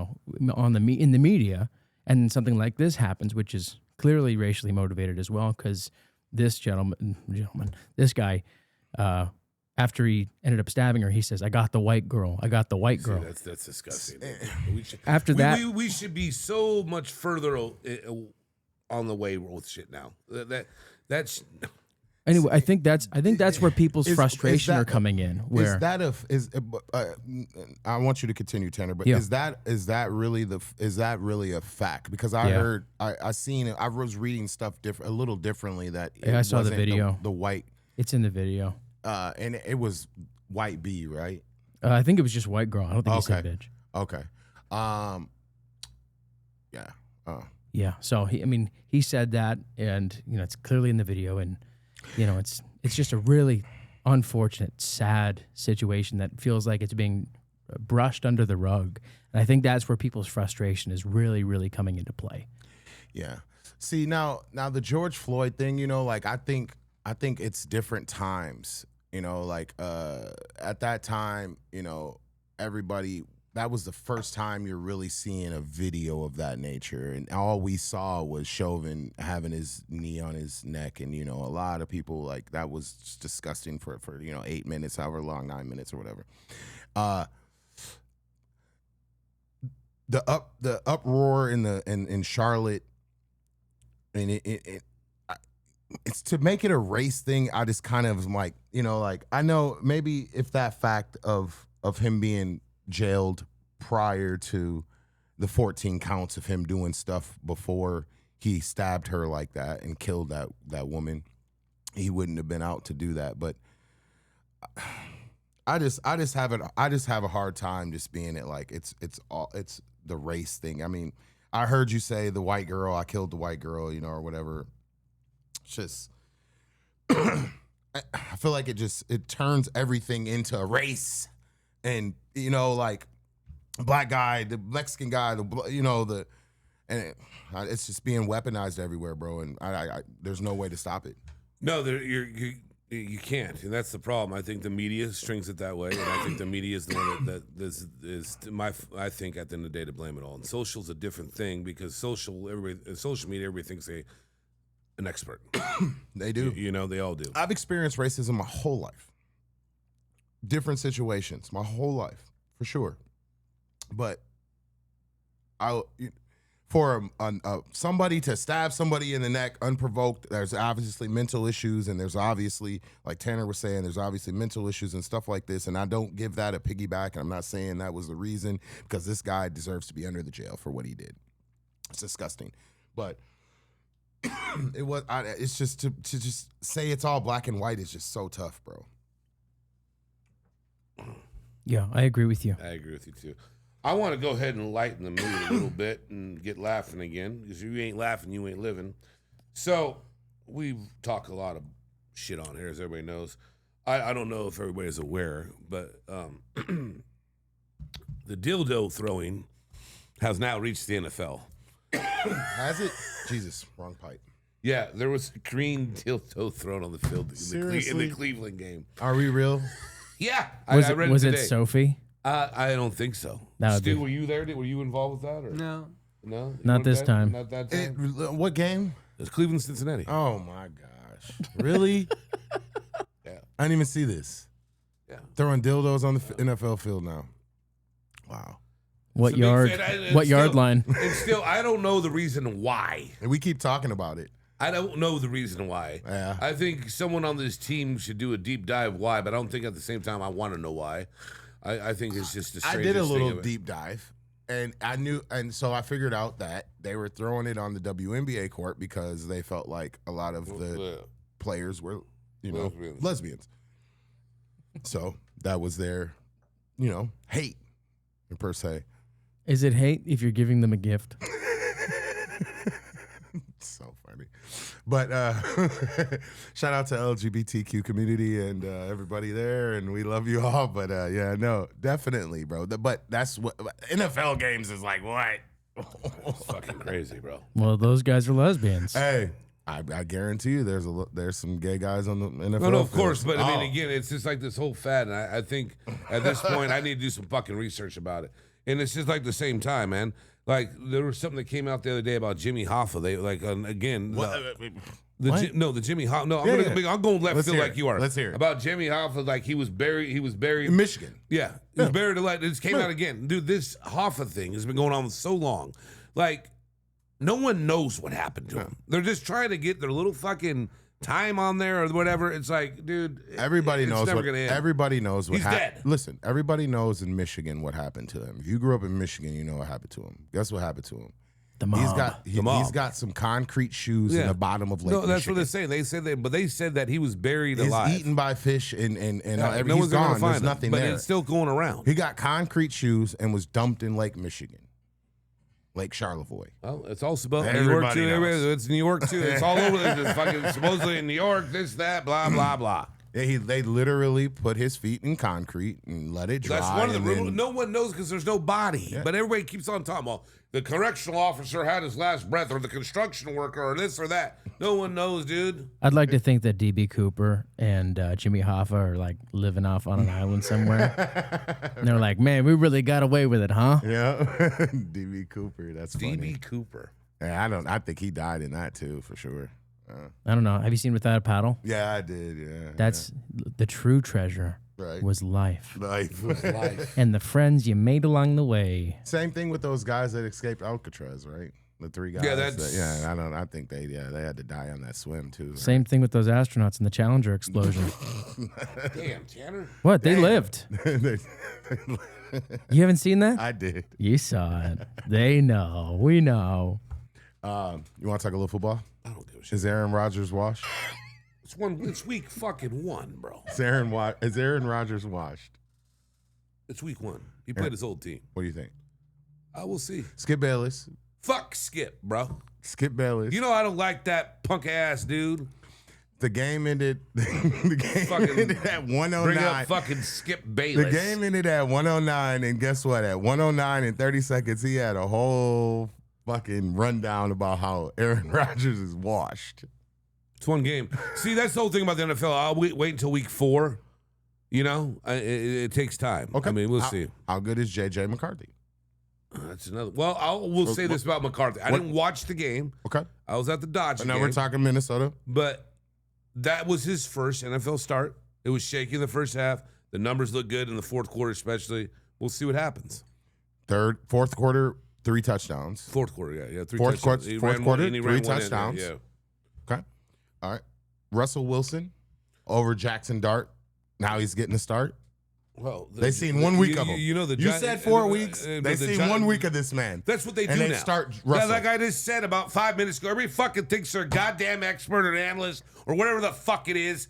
the media, and something like this happens, which is clearly racially motivated as well, because this this guy, after he ended up stabbing her, he says, "I got the white girl. I got the white girl." See, that's disgusting. After that, we should be so much further on the way with shit now. That's anyway. I think that's where people's frustration are coming in. Where I want you to continue, Tanner. But is that really a fact? Because I heard I seen it. I was reading stuff a little differently. That I saw the video. The white. It's in the video. And it was white B, right? I think it was just white girl. I don't think he said bitch. Okay. Yeah. Yeah. So he said that, and it's clearly in the video, and it's just a really unfortunate, sad situation that feels like it's being brushed under the rug. And I think that's where people's frustration is really, really coming into play. Yeah. See, now the George Floyd thing, I think it's different times. At that time, everybody, that was the first time you're really seeing a video of that nature. And all we saw was Chauvin having his knee on his neck. And, a lot of people, that was just disgusting for 8 minutes, however long, 9 minutes or whatever. The uproar in Charlotte, and it's to make it a race thing. I just kind of like, I know maybe if that fact of him being jailed prior to the 14 counts of him doing stuff before he stabbed her like that and killed that woman, he wouldn't have been out to do that. But I just have a hard time just being it like it's the race thing. I mean, I heard you say the white girl, I killed the white girl, or whatever. Just I feel like it turns everything into a race, and black guy, the Mexican guy, and it's just being weaponized everywhere, bro. And there's no way to stop it. No, you can't, and that's the problem. I think the media strings it that way, and I think the media is the one that I think at the end of the day to blame it all. And social's a different thing because social media, everybody thinks an expert. They do. You know, they all do. I've experienced racism my whole life. Different situations, my whole life, for sure. But for somebody to stab somebody in the neck unprovoked, there's obviously mental issues, and there's obviously, like Tanner was saying, there's obviously mental issues and stuff like this, and I don't give that a piggyback, and I'm not saying that was the reason, because this guy deserves to be under the jail for what he did. It's disgusting. But it's just to just say it's all black and white is just so tough, bro. Yeah, I agree with you. I agree with you, too. I want to go ahead and lighten the mood a little bit and get laughing again, because if you ain't laughing, you ain't living. So we talk a lot of shit on here, as everybody knows. I don't know if everybody's aware, but the dildo throwing has now reached the NFL. Has it? Jesus, wrong pipe. Yeah, there was a green dildo thrown on the field in the Cleveland game. Are we real? Yeah. Was I read it today. Sophie? I don't think so. Stu, were you there? Were you involved with that? Or? No. No? Not this time. Not that time? What game? It was Cleveland-Cincinnati. Oh, my gosh. Really? Yeah. I didn't even see this. Yeah. Throwing dildos on the NFL field now. Wow. What yard? What yard line? And still, I don't know the reason why. And we keep talking about it. I don't know the reason why. Yeah. I think someone on this team should do a deep dive why, but I don't think at the same time I want to know why. I think it's just the strangest I did a little thing of it. deep dive, and I knew, and so I figured out that they were throwing it on the WNBA court because they felt like a lot of the players were, lesbians. So that was their, hate, per se. Is it hate if you're giving them a gift? So funny. But shout out to LGBTQ community and everybody there, and we love you all. But yeah, no, definitely, bro. But that's what NFL games is like. What? It's fucking crazy, bro. Well, those guys are lesbians. Hey, I guarantee you, there's some gay guys on the NFL. No, of course, but I mean, again, it's just like this whole fad, and I think at this point I need to do some fucking research about it. And it's just like the same time, man. Like there was something that came out the other day about Jimmy Hoffa. They again. The Jimmy Hoffa. No, I'm going left field like you are. Let's hear it. About Jimmy Hoffa, like he was buried in Michigan. Yeah, he was buried alive. It just came out again, dude. This Hoffa thing has been going on so long. Like no one knows what happened to him. They're just trying to get their little fucking time on there or whatever. It's like, dude, everybody knows what everybody knows what He's dead. Listen, everybody knows in Michigan what happened to him. If you grew up in Michigan, you know what happened to him. Guess what happened to him? The mob. He's got some concrete shoes in the bottom of Lake Michigan. No, that's what they're saying. They said that he was buried alive. He's eaten by fish and no he's gone. There's nothing but there. But it's still going around. He got concrete shoes and was dumped in Lake Michigan. Lake Charlevoix. Well, it's also about New York too. It's New York too. It's all over. It's fucking supposedly in New York. This, that, blah, blah, blah. Yeah, they literally put his feet in concrete and let it dry. That's one of the rules. No one knows because there's no body. Yeah. But everybody keeps on talking about the correctional officer had his last breath, or the construction worker, or this or that. No one knows, dude. I'd like to think that DB Cooper and Jimmy Hoffa are like living off on an island somewhere. And they're like, man, we really got away with it, huh? Yeah, DB Cooper. That's funny. DB Cooper. Yeah, I think he died in that too, for sure. I don't know. Have you seen Without a Paddle? Yeah, I did. Yeah, that's the true treasure. Right. Was life. Life was life. And the friends you made along the way. Same thing with those guys that escaped Alcatraz, right? The three guys. Yeah, I think they had to die on that swim too. Right? Same thing with those astronauts in the Challenger explosion. Damn, Tanner. What? They lived. You haven't seen that? I did. You saw it. They know. We know. You want to talk a little football? I don't give a shit. Is Aaron Rodgers washed? It's week fucking 1, bro. Is Aaron Rodgers washed? It's week 1. He played his old team. What do you think? I will see. Skip Bayless. Fuck Skip, bro. Skip Bayless. You know I don't like that punk ass dude. The game ended. Ended at 109. Bring up fucking Skip Bayless. The game ended at 109, and guess what? At 109 and 30 seconds, he had a whole fucking rundown about how Aaron Rodgers is washed. It's one game. See, that's the whole thing about the NFL. I'll wait until week 4. You know, it takes time. Okay. I mean, we'll see. How good is J.J. McCarthy? That's another. Well, we'll say this about McCarthy. I didn't watch the game. Okay. I was at the Dodgers game. Now we're talking Minnesota. But that was his first NFL start. It was shaky in the first half. The numbers look good in the fourth quarter, especially. We'll see what happens. Fourth quarter, 3 touchdowns. Fourth quarter, yeah, 3 fourth touchdowns. Fourth quarter, 3 touchdowns. touchdowns. Yeah. Okay. All right. Russell Wilson over Jackson Dart. Now he's getting a start. Well, they seen 1 week of him. You know you said 4 weeks. They seen 1 week of this man. That's what they do and they now. Start Russell. Like I just said about 5 minutes ago, everybody fucking thinks they're a goddamn expert or an analyst or whatever the fuck it is.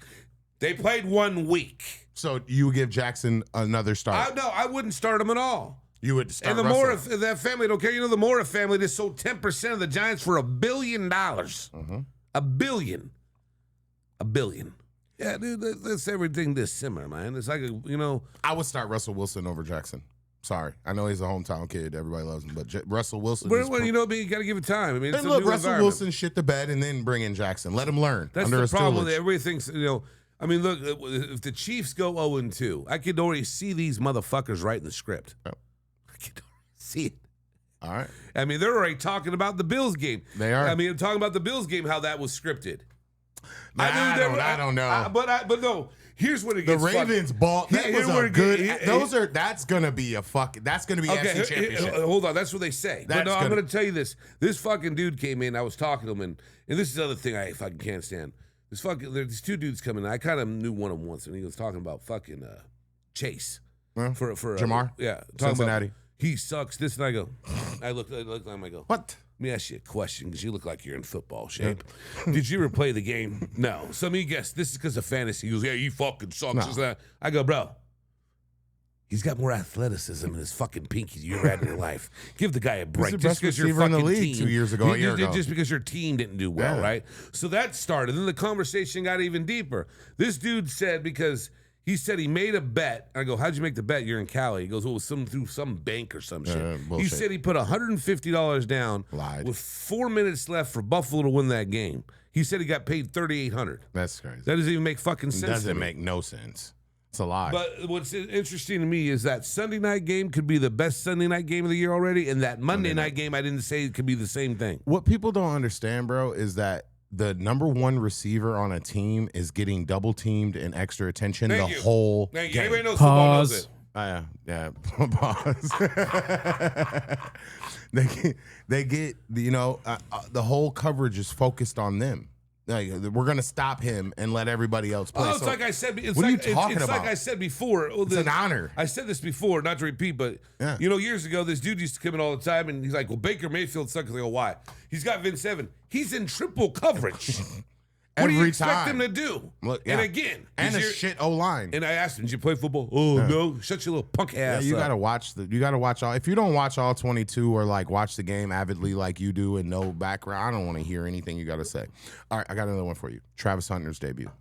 They played 1 week. So you give Jackson another start? No, I wouldn't start him at all. You would start And the Russell. Mora, that family don't care. You know, the Mora family just sold 10% of the Giants for $1 billion. $1 billion. $1 billion. Yeah, dude, that's everything this similar, man. It's like, I would start Russell Wilson over Jackson. Sorry. I know he's a hometown kid. Everybody loves him. But Russell Wilson. Well, you got to give it time. I mean, it's and a look, new Russell environment. Wilson shit the bed and then bring in Jackson. Let him learn. That's under the a problem. Stillage. Everybody thinks, I mean, look, if the Chiefs go 0-2, I could already see these motherfuckers writing the script. Oh. I could already see it. All right. I mean, they're already talking about the Bills game. They are. I mean, talking about the Bills game, how that was scripted. I don't know. But no. Here's what it the gets. Ravens ball. That was a good. That's gonna be a fuck. That's gonna be FC championship. Hold on. That's what they say. But no, I'm gonna tell you this. This fucking dude came in. I was talking to him, and this is the other thing I fucking can't stand. There's 2 dudes coming in. I kind of knew one of them once, and he was talking about fucking Chase for Jamar. Yeah, Cincinnati. He sucks. This and I go. I look at him. I go. What? Let me ask you a question because you look like you're in football shape. Did you ever play the game? No. Some of you guess this is because of fantasy. He goes, yeah, he fucking sucks. No. I go, bro. He's got more athleticism in his fucking pinky you ever had in your life. Give the guy a break. He's the best receiver in the league 2 years ago, a year ago. Just because your team didn't do well, Yeah. right? So that started. Then the conversation got even deeper. This dude said because he said he made a bet. I go, how'd you make the bet? You're in Cali. He goes, well, it was through some bank or some shit. He bullshit. said he put $150 down Lied. with 4 minutes left for Buffalo to win that game. He said he got paid $3,800. That's crazy. That doesn't even make fucking sense. It to doesn't me. make no sense. It's a lie. But what's interesting to me is that Sunday night game could be the best Sunday night game of the year already, and that Monday night game, I didn't say it could be the same thing. What people don't understand, bro, is that the number 1 receiver on a team is getting double teamed and extra attention Thank the you. whole Thank you. game. Everybody knows football knows it. Yeah. Pause. they get the whole coverage is focused on them. Like, we're gonna stop him and let everybody else play. Oh, it's like I said. What are you talking it's about? like I said before. It's an honor. I said this before, not to repeat, but Yeah. years ago, this dude used to come in all the time, and he's like, "Well, Baker Mayfield sucks." I go, "Why?" He's got Vince Evan. He's in triple coverage. What do you Every expect him time. to do? Look, And yeah. again, And a shit O-line. And I asked him, "Did you play football?" Oh no, shut your little punk ass. You up. gotta watch all. If you don't watch all 22 or like watch the game avidly like you do and no background, I don't want to hear anything you gotta say. All right, I got another one for you. Travis Hunter's debut.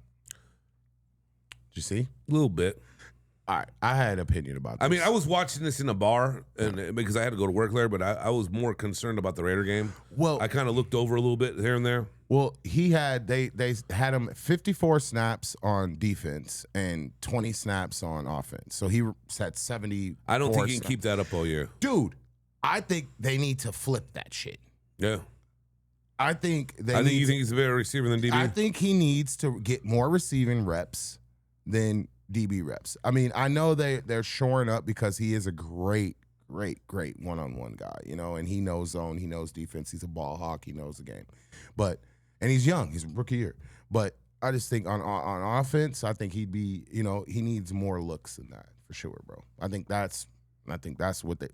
Did you see? A little bit. All right, I had an opinion about this. I mean, I was watching this in a bar, and because I had to go to work there, but I was more concerned about the Raider game. Well- I kind of looked over a little bit here and there. Well, they had him 54 snaps on defense and 20 snaps on offense. So he had 70. I don't think he can keep that up all year. Dude, I think they need to flip that shit. Yeah. I think You think he's a better receiver than DB? I think he needs to get more receiving reps than DB reps. I mean, I know they're shoring up because he is a great one-on-one guy, and he knows zone, he knows defense, he's a ball hawk, he knows the game. And he's young, he's a rookie year. But I just think on offense, I think he'd be, he needs more looks than that for sure, bro. I think that's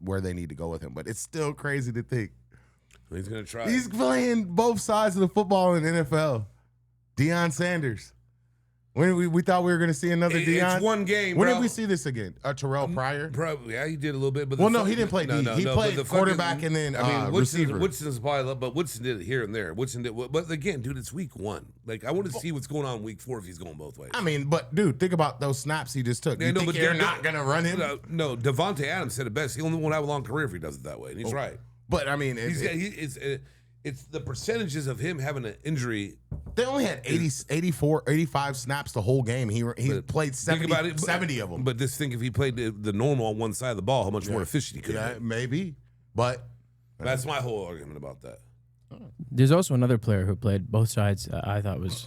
where they need to go with him. But it's still crazy to think He's gonna try. he's playing both sides of the football in the NFL. Deion Sanders. When we thought we were going to see another Deion. It's one game, When bro. did we see this again? Terrell Pryor? Probably, yeah, he did a little bit. But Well, no, he didn't play D. He played quarterback and then receiver. Woodson's probably, but Woodson did it here and there. Woodson did, but again, dude, it's week 1. Like, I want to see what's going on in week 4 if he's going both ways. I mean, but dude, think about those snaps he just took. You think you're not going to run him? No, Devontae Adams said it best. He only won't have a long career if he does it that way, and he's right. But I mean, it's the percentages of him having an injury. They only had 84, 85 snaps the whole game. He played 70 of them. But just think if he played the normal on one side of the ball, how much more efficient he could have been. Maybe. But that's my whole argument about that. There's also another player who played both sides. I thought was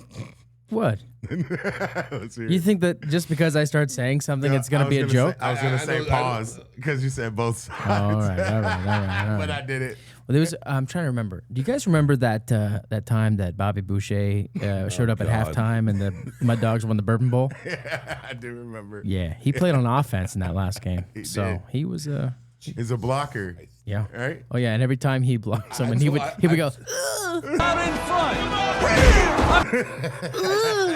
what? You think that just because I start saying something, it's going to be a joke? I was going to say pause because you said both sides. Oh, all right. But I did it. Well, I'm trying to remember. Do you guys remember that that time that Bobby Boucher showed up at halftime and the Mud Dogs won the Bourbon Bowl? Yeah, I do remember. Yeah, he played on offense in that last game. He was He's a blocker. Yeah. Right? Oh yeah, and every time he blocked someone, he would go. Out in front.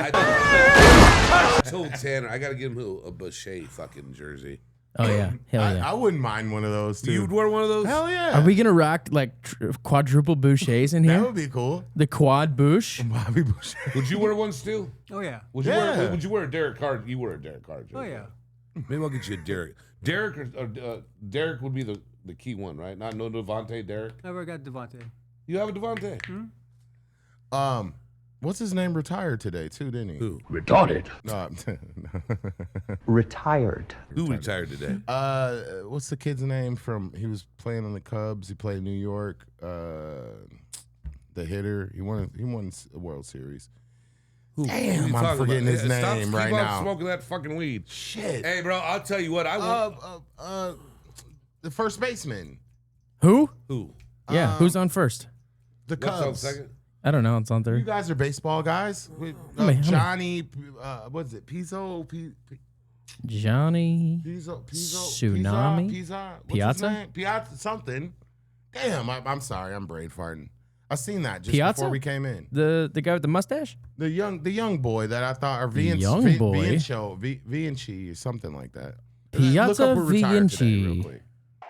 I told Tanner I got to give him a Boucher fucking jersey. Oh yeah, hell yeah. I wouldn't mind one of those too. You'd wear one of those? Hell yeah. Are we gonna rock like quadruple Bouchers in here? That would be cool. The quad Bouche. Bobby Boucher. Would you wear one, Stu? Oh yeah. Would you wear a Derek Carr? You wear a Derek Carr jersey. Oh yeah. Maybe I'll get you a Derek. Derek would be the key one, right? Not no Devontae, Derek. Never got Devontae. You have a Devontae? Hmm? What's his name retired today too, didn't he? Who? Retarded. No. Retired. Who retired today? What's the kid's name from? He was playing on the Cubs. He played in New York. The hitter. He won a World Series. Who? Damn, I'm forgetting his name right now. Stop smoking that fucking weed. Shit. Hey, bro, I'll tell you what. The first baseman. Who? Who? Yeah, who's on first? The What's on Cubs. second? I don't know. It's on You third. guys are baseball guys. Johnny, what's it? Johnny. Tsunami. Piazza? What's his name? Piazza something. Damn, I'm sorry. I'm brain farting. I seen that just Piazza? before we came in. The guy with the mustache? The young boy that I thought, or Vianci or something like that. Piazza Look up who retired today real Vianci. quick.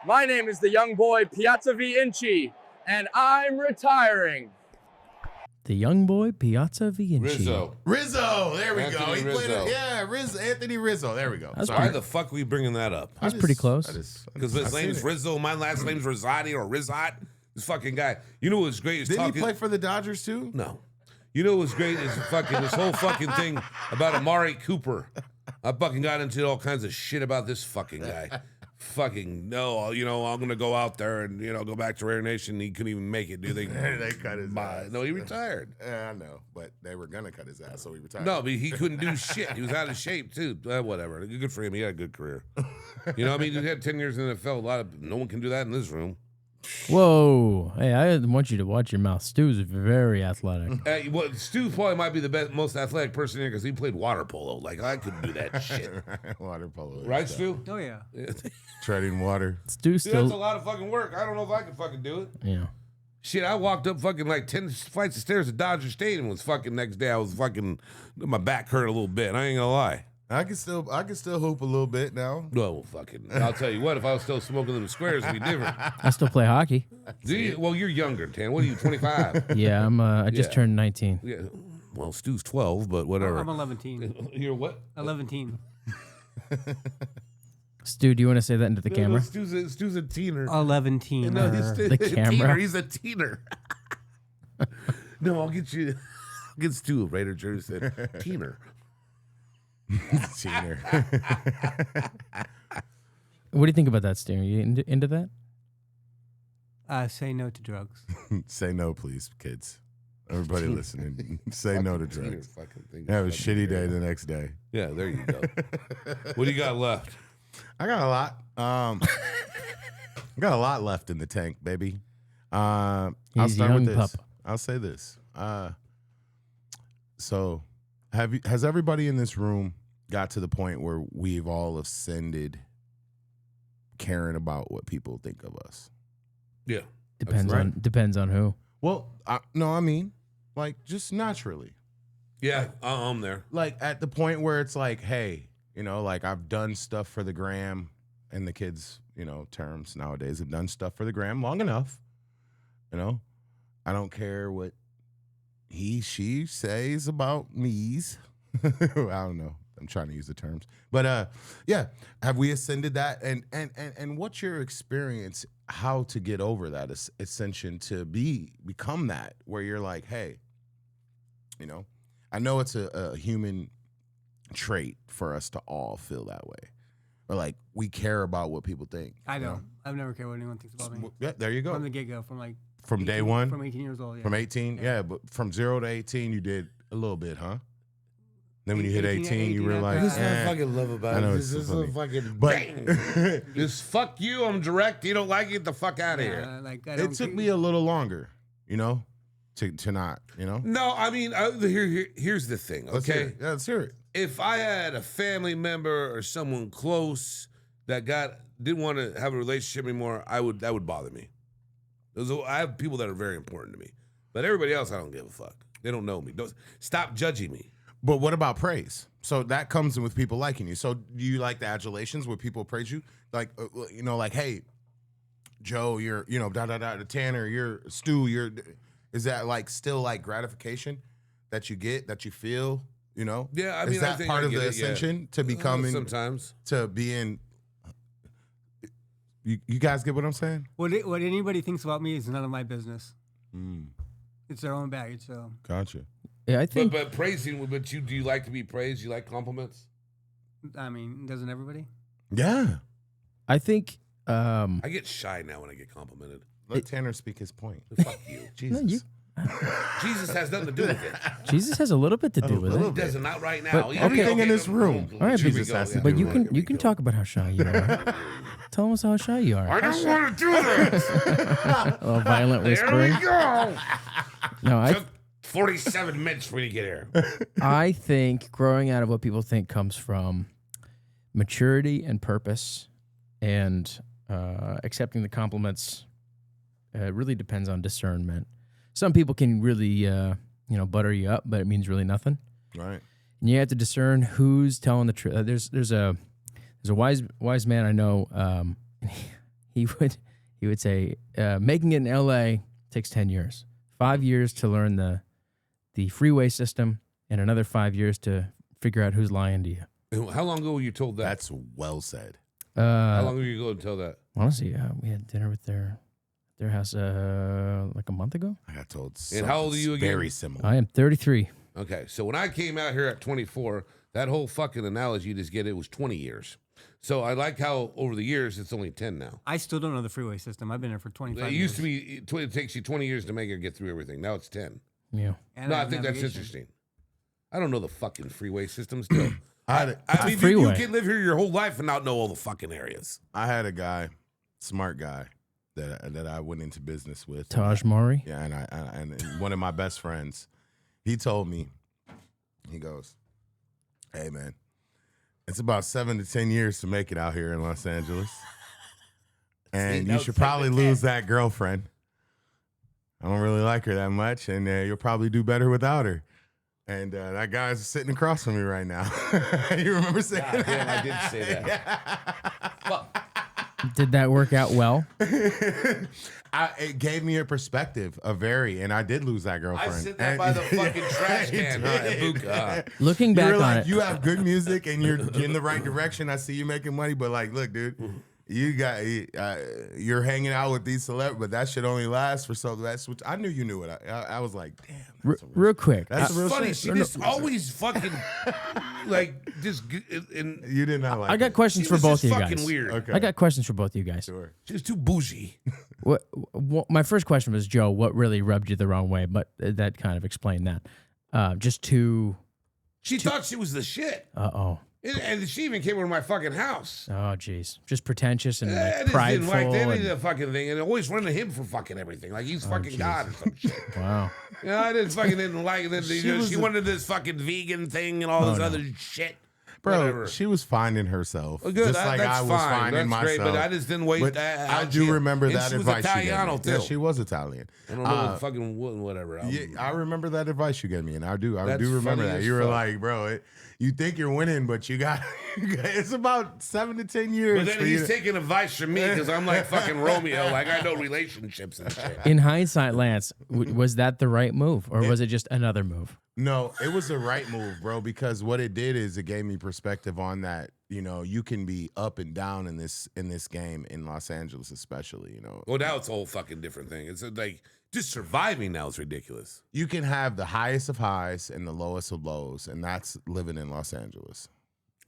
My name is the young boy Piazza Vianci, and I'm retiring. The young boy, Piazza Vianci. Rizzo. There we go. He played Rizzo. it. Yeah, Anthony Rizzo. There we go. That's Why the fuck are we bringing that up? That's pretty close. Because his name's Rizzo, my last name's Rosati or Rizot. This fucking guy. You know what's great is Didn't talking. he play for the Dodgers too? No. You know what's great is fucking this whole fucking thing about Amari Cooper. I fucking got into all kinds of shit about this fucking guy. Fucking no, I'm gonna go out there and go back to Rare Nation. He couldn't even make it, do they? They cut his ass. No, he retired. Yeah, I know, but they were gonna cut his ass, so he retired. No, but he couldn't do shit. He was out of shape too. Whatever. Good for him. He had a good career. He had 10 years in the NFL. No one can do that in this room. Whoa. Hey, I want you to watch your mouth. Stu's very athletic. Stu probably might be the most athletic person here because he played water polo. Like, I couldn't do that shit. Water polo. Right, Stu? Oh yeah. Treading water. Stu Dude, still. that's a lot of fucking work. I don't know if I could fucking do it. Yeah. Shit, I walked up fucking like 10 flights of stairs at Dodger Stadium. Was fucking next day. I was fucking, my back hurt a little bit. I ain't gonna lie. I can still hoop a little bit now. Well, fucking, I'll tell you what, if I was still smoking them squares, it'd be different. I still play hockey. Do you? Well, you're younger, Tan. What are you, 25? Yeah, I just turned 19. Yeah. Well, Stu's 12, but whatever. I'm 11. You're what? 11. Stu, do you want to say that into the camera? Stu's a teener. 11. No, he's The camera. He's a teener. No, I'll get you. I'll get Stu a Raider jersey. Teener. Senior. What do you think about that, Stu? Are you into that? Say no to drugs. Say no, please, kids. Everybody listening. Say no to Teener drugs. fucking thing. Have a shitty day the next day. Yeah, there you go. What do you got left? I got a lot. I got a lot left in the tank, baby. I'll He's start young with this. pup. I'll say this. So, has everybody in this room got to the point where we've all ascended caring about what people think of us? Yeah. Depends on who. Well, no, I mean, like, just naturally. Yeah, I'm there. Like, at the point where it's like, hey, like, I've done stuff for the gram, and the kids, terms nowadays have done stuff for the gram long enough. I don't care what she says about me's. I don't know. I'm trying to use the terms. But yeah, have we ascended that? And what's your experience? How to get over that ascension to become that, where you're like, hey, you know, I know it's a human trait for us to all feel that way, or like we care about what people think. I don't. I've never cared what anyone thinks about me. Yeah, there you go. From the get-go, from 18, day one, from 18 years old. Yeah. From 18, yeah, but from 0 to 18, you did a little bit, huh? Then when you hit 18, you realize, this is what I fucking love about it. This is a fucking bang. Just fuck you. I'm direct. You don't like it, get the fuck out of here. It took me a little longer, you know, to not, you know. No, I mean, here's the thing. Okay, let's hear it. If I had a family member or someone close that didn't want to have a relationship anymore, that would bother me. I have people that are very important to me, but everybody else, I don't give a fuck. They don't know me. Stop judging me. But what about praise? So that comes in with people liking you. So do you like the adulations where people praise you? Like, you know, like, hey, Joe, you're, you know, Tanner, you're Stu, is that like still like gratification that you get, that you feel, you know? Yeah, I mean, is that part of the ascension to becoming, sometimes, to being, you guys get what I'm saying? What anybody thinks about me is none of my business. It's their own baggage, so. Gotcha. Yeah, I think. But praising, do you like to be praised? You like compliments? I mean, doesn't everybody? Yeah. I think. I get shy now when I get complimented. Let Tanner speak his point. Fuck you. Jesus. No, Jesus has nothing to do with it. Jesus has a little bit to do with it. He doesn't, not right now. But, everything in this room. All right, Jesus has to but do you with can talk about how shy you are. Tell us how shy you are. I don't want to do this. A violent whispering. There we go. No, I. 47 minutes for you to get here. I think growing out of what people think comes from maturity and purpose, and accepting the compliments. It really depends on discernment. Some people can really, butter you up, but it means really nothing. Right. And you have to discern who's telling the truth. There's a wise man I know. He would say making it in L.A. takes 10 years. 5 years to learn the freeway system, and another 5 years to figure out who's lying to you. How long ago were you told that? That's well said. How long were you ago to tell that? Honestly, we had dinner with their house like a month ago. I got told. And how old are you again? Very similar. I am 33. Okay, so when I came out here at 24, that whole fucking analogy you just get, it was 20 years. So I like how over the years it's only 10 now. I still don't know the freeway system. I've been here for 25 years. It used to be, it takes you 20 years to make it get through everything. Now it's 10. Yeah. And No, I think that's interesting. I don't know the fucking freeway system still. I mean, you can live here your whole life and not know all the fucking areas. I had a guy, smart guy, that I went into business with. Taj Mari? Yeah, and one of my best friends, he told me, he goes, hey, man, it's about 7 to 10 years to make it out here in Los Angeles. And you should probably lose that girlfriend. I don't really like her that much, and you'll probably do better without her. And that guy's sitting across from me right now. You remember saying that? Yeah, I did say that. Well, did that work out well? It gave me a perspective, and I did lose that girlfriend. I said that by the fucking trash can. Looking back on it. You have good music and you're in the right direction. I see you making money, but like, look, dude, you're hanging out with these celebs, but that should only last for so that's what I knew you knew it. I was like, damn. Real quick. That's real funny. shit. She just always fucking like just. And you did not like. I got questions for both of you guys. Fucking weird. Okay. I got questions for both of you guys. Sure. She was too bougie. What my first question was, Joe, what really rubbed you the wrong way? But that kind of explained that. She thought she was the shit. Uh-oh. And she even came over to my fucking house. Oh, jeez. Just pretentious and I like, just prideful. didn't like any and... of the fucking thing. And always running to him for fucking everything. Like he's fucking God or some shit. Wow. Yeah, I just fucking didn't like it. She wanted this fucking vegan thing and all this other shit. Bro, Whatever. she was finding herself. Well, good. Just like that's I was fine. finding That's myself. great, but I just didn't wait. But I do remember that advice you gave me. Too. Yeah, she was Italian. I don't know fucking whatever. Yeah, I remember that advice you gave me, and I do remember funny that. as You were fuck. like, bro, you think you're winning, but you got it's about 7 to 10 years. But then he's taking advice from me because I'm like fucking Romeo. Like I know relationships and shit. In hindsight, Lance, was that the right move, or was it just another move? No, it was the right move, bro, because what it did is it gave me perspective on that. You know, you can be up and down in this game in Los Angeles, especially. You know, well, now it's a whole fucking different thing. It's like just surviving now is ridiculous. You can have the highest of highs and the lowest of lows, and that's living in Los Angeles.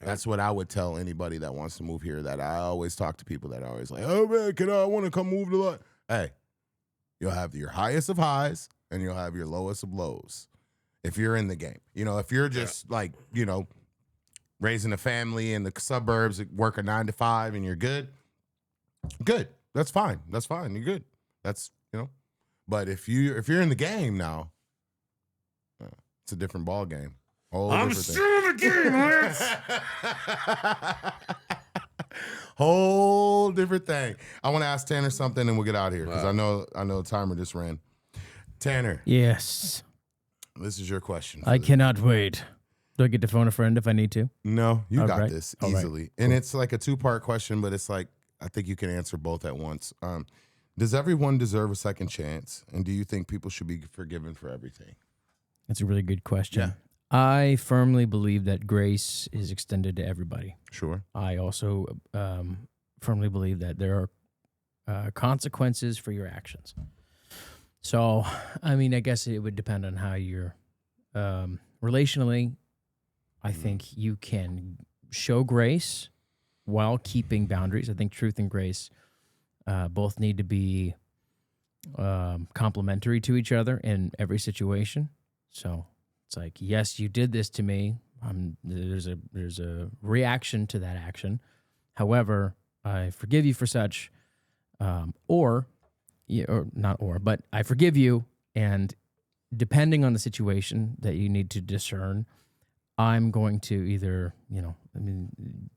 That's what I would tell anybody that wants to move here. That I always talk to people that are always like, "Oh man, I want to come move to Los." Hey, you'll have your highest of highs and you'll have your lowest of lows if you're in the game. You know, if you're just like, you know, raising a family in the suburbs, work a 9 to 5, and you're good. That's fine. You're good. That's, you know. But if you're in the game now, it's a different ball game. I'm still in the game, Lance. Whole different thing. I want to ask Tanner something, and we'll get out of here because I know the timer just ran. Tanner. Yes. This is your question. I cannot wait. Do I get to phone a friend if I need to? No, you got right. this All easily. right. And it's like a 2-part question, but it's like I think you can answer both at once. Does everyone deserve a second chance? And do you think people should be forgiven for everything? That's a really good question. Yeah. I firmly believe that grace is extended to everybody. Sure. I also firmly believe that there are consequences for your actions. So, I mean, I guess it would depend on how you're relationally. I think you can show grace while keeping boundaries. I think truth and grace both need to be complementary to each other in every situation. So it's like, yes, you did this to me. There's a reaction to that action. However, I forgive you for such, but I forgive you. And depending on the situation that you need to discern, I'm going to either,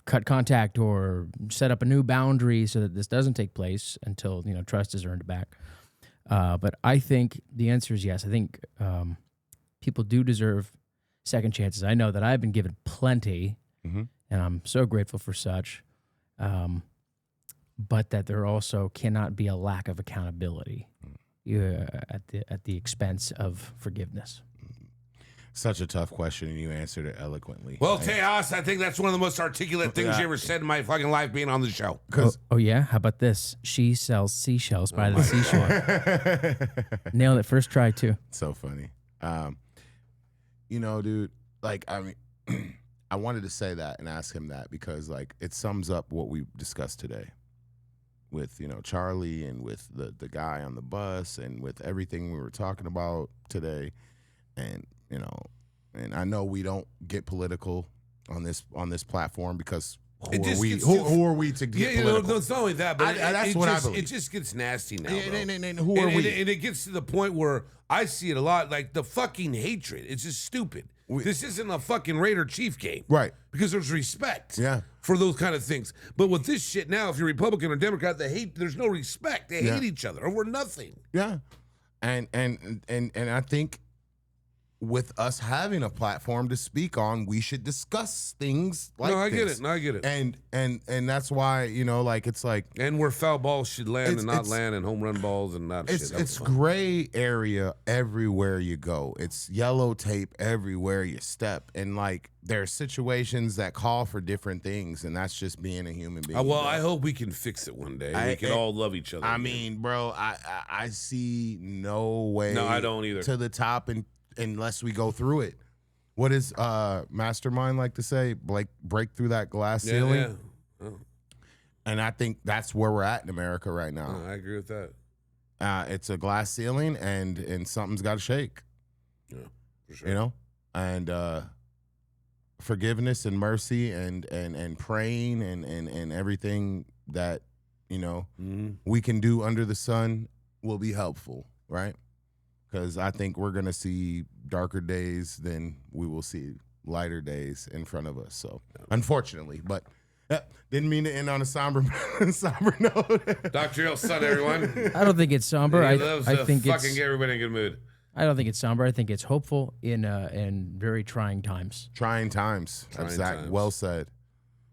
cut contact or set up a new boundary so that this doesn't take place until, trust is earned back. But I think the answer is yes. I think people do deserve second chances. I know that I've been given plenty, and I'm so grateful for such. But that there also cannot be a lack of accountability at the expense of forgiveness. Such a tough question, and you answered it eloquently. Well, Tejas, I think that's one of the most articulate things you ever said in my fucking life being on the show. Oh, yeah? How about this? She sells seashells by the seashore. Nailed it first try, too. So funny. Dude, like, I mean, I wanted to say that and ask him that because, like, it sums up what we discussed today with, Charlie and with the guy on the bus and with everything we were talking about today. And, and I know we don't get political on this platform because who are we to get political? No, it's not only that, but that's what I believe. It just gets nasty now, and who are we? And it gets to the point where I see it a lot, like the fucking hatred. It's just stupid. This isn't a fucking Raider Chief game. Right. Because there's respect for those kind of things. But with this shit now, if you're Republican or Democrat, there's no respect. They hate each other over nothing. Yeah. And I think with us having a platform to speak on, we should discuss things like this. I get it. And that's why, it's like... And where foul balls should land and not land, and home run balls and not shit. It's gray area everywhere you go. It's yellow tape everywhere you step. And, like, there are situations that call for different things, and that's just being a human being. Well, I hope we can fix it one day. We can all love each other. I mean, bro, I see no way... No, I don't either. ...to the top unless we go through it. What does Mastermind like to say? Like, break through that glass ceiling? Yeah. Oh. And I think that's where we're at in America right now. I agree with that. It's a glass ceiling, and something's got to shake. Yeah, for sure. And forgiveness and mercy and praying and everything that, we can do under the sun will be helpful, right? Because I think we're going to see darker days than we will see lighter days in front of us. So, unfortunately, but didn't mean to end on a somber note. Dr. L's son, everyone. I don't think it's somber. He loves I think fucking get everybody in a good mood. I don't think it's somber. I think it's hopeful in very trying times. Trying times. Exactly. Well said.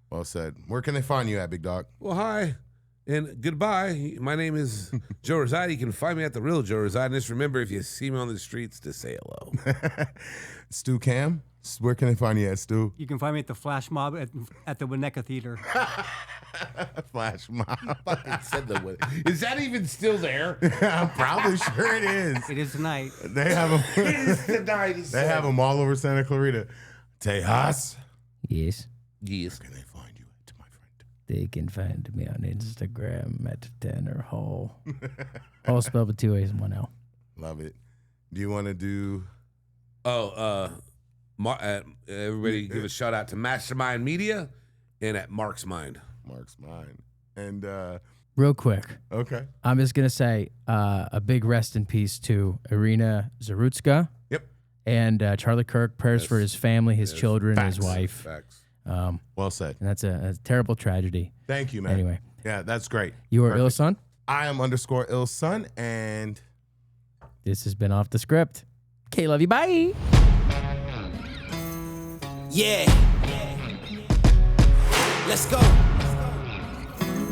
Well said. Where can they find you at, Big Dog? Well, hi. And goodbye. My name is Joe Rosati. You can find me at The Real Joe Rosati. And just remember, if you see me on the streets, to say hello. Stu Cam, where can they find you at, Stu? You can find me at the Flash Mob at the Winnetka Theater. Flash Mob. Is that even still there? I'm probably sure it is. It is tonight. They have them. It is tonight. They have them all over Santa Clarita. Tejas. Yes. Yes. Where can they find you at, my friend? They can find me on Instagram at Tanner Hall. Hall spelled with 2 A's and 1 L. Love it. Do you want to do... Everybody give a shout out to Mastermind Media and at Mark's Mind. Mark's Mind. And real quick. Okay. I'm just gonna say a big rest in peace to Irina Zarutska. Yep. And Charlie Kirk. Prayers for his family, his children, Facts. his wife. Facts. Well said. And that's a terrible tragedy. Thank you, man. Anyway. Yeah, that's great. You are Perfect. Ilson. I am _Ilson, and This has been Off the Script. Okay, love you. Bye. Yeah. Let's go.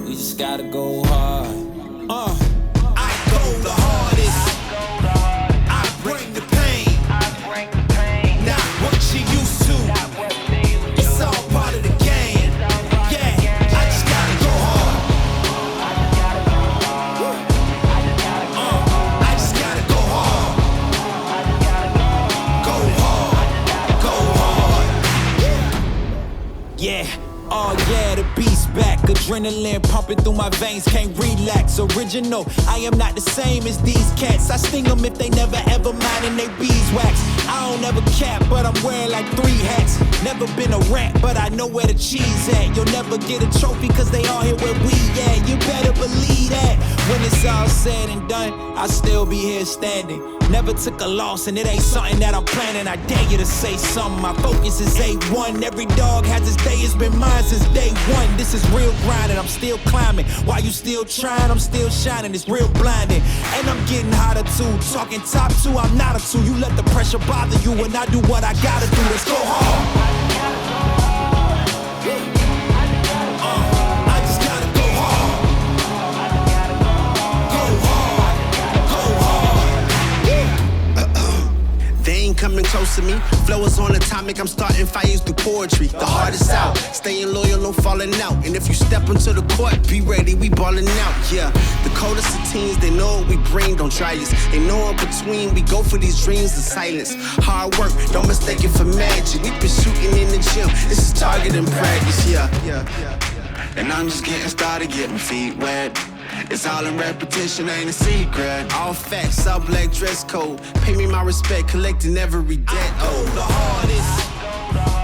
We just gotta go hard. I go the hardest. I bring the pain. Not what you used to. It's all part of the game. Yeah, I just gotta go hard. I just gotta go hard. Go hard. Yeah. Oh yeah, the beast back. Adrenaline pumping through my veins, can't relax. Original, I am not the same as these cats. I sting them if they never ever mindin' they beeswax. I don't ever cap, but I'm wearing like 3 hats. Never been a rat, but I know where the cheese at. You'll never get a trophy cause they all here where we at. You better believe that. When it's all said and done, I'll still be here standing. Never took a loss and it ain't something that I'm planning. I dare you to say something, my focus is A1. Every dog has its day, it's been mine since day one. This is real grinding, I'm still climbing. While you still trying, I'm still shining. It's real blinding, and I'm getting hotter too. Talking top 2, I'm not a 2. You let the pressure bother you and I do what I gotta do. Let's go hard. I just gotta go hard. Go hard. Go hard. They ain't coming close to me. Flow is on atomic, I'm starting fires through poetry. The hardest out, staying loyal, no falling out. And if you step into the court, be ready, we ballin' out. Yeah, the coldest of teens, they know what we bring, don't try us. They know in between, we go for these dreams in silence. Hard work, don't mistake it for magic. We been shooting in the gym, this is target in practice. Yeah. And I'm just getting started, getting feet wet. It's all in repetition, ain't a secret. All facts, all black dress code. Pay me my respect, collecting every debt. Oh, the hardest.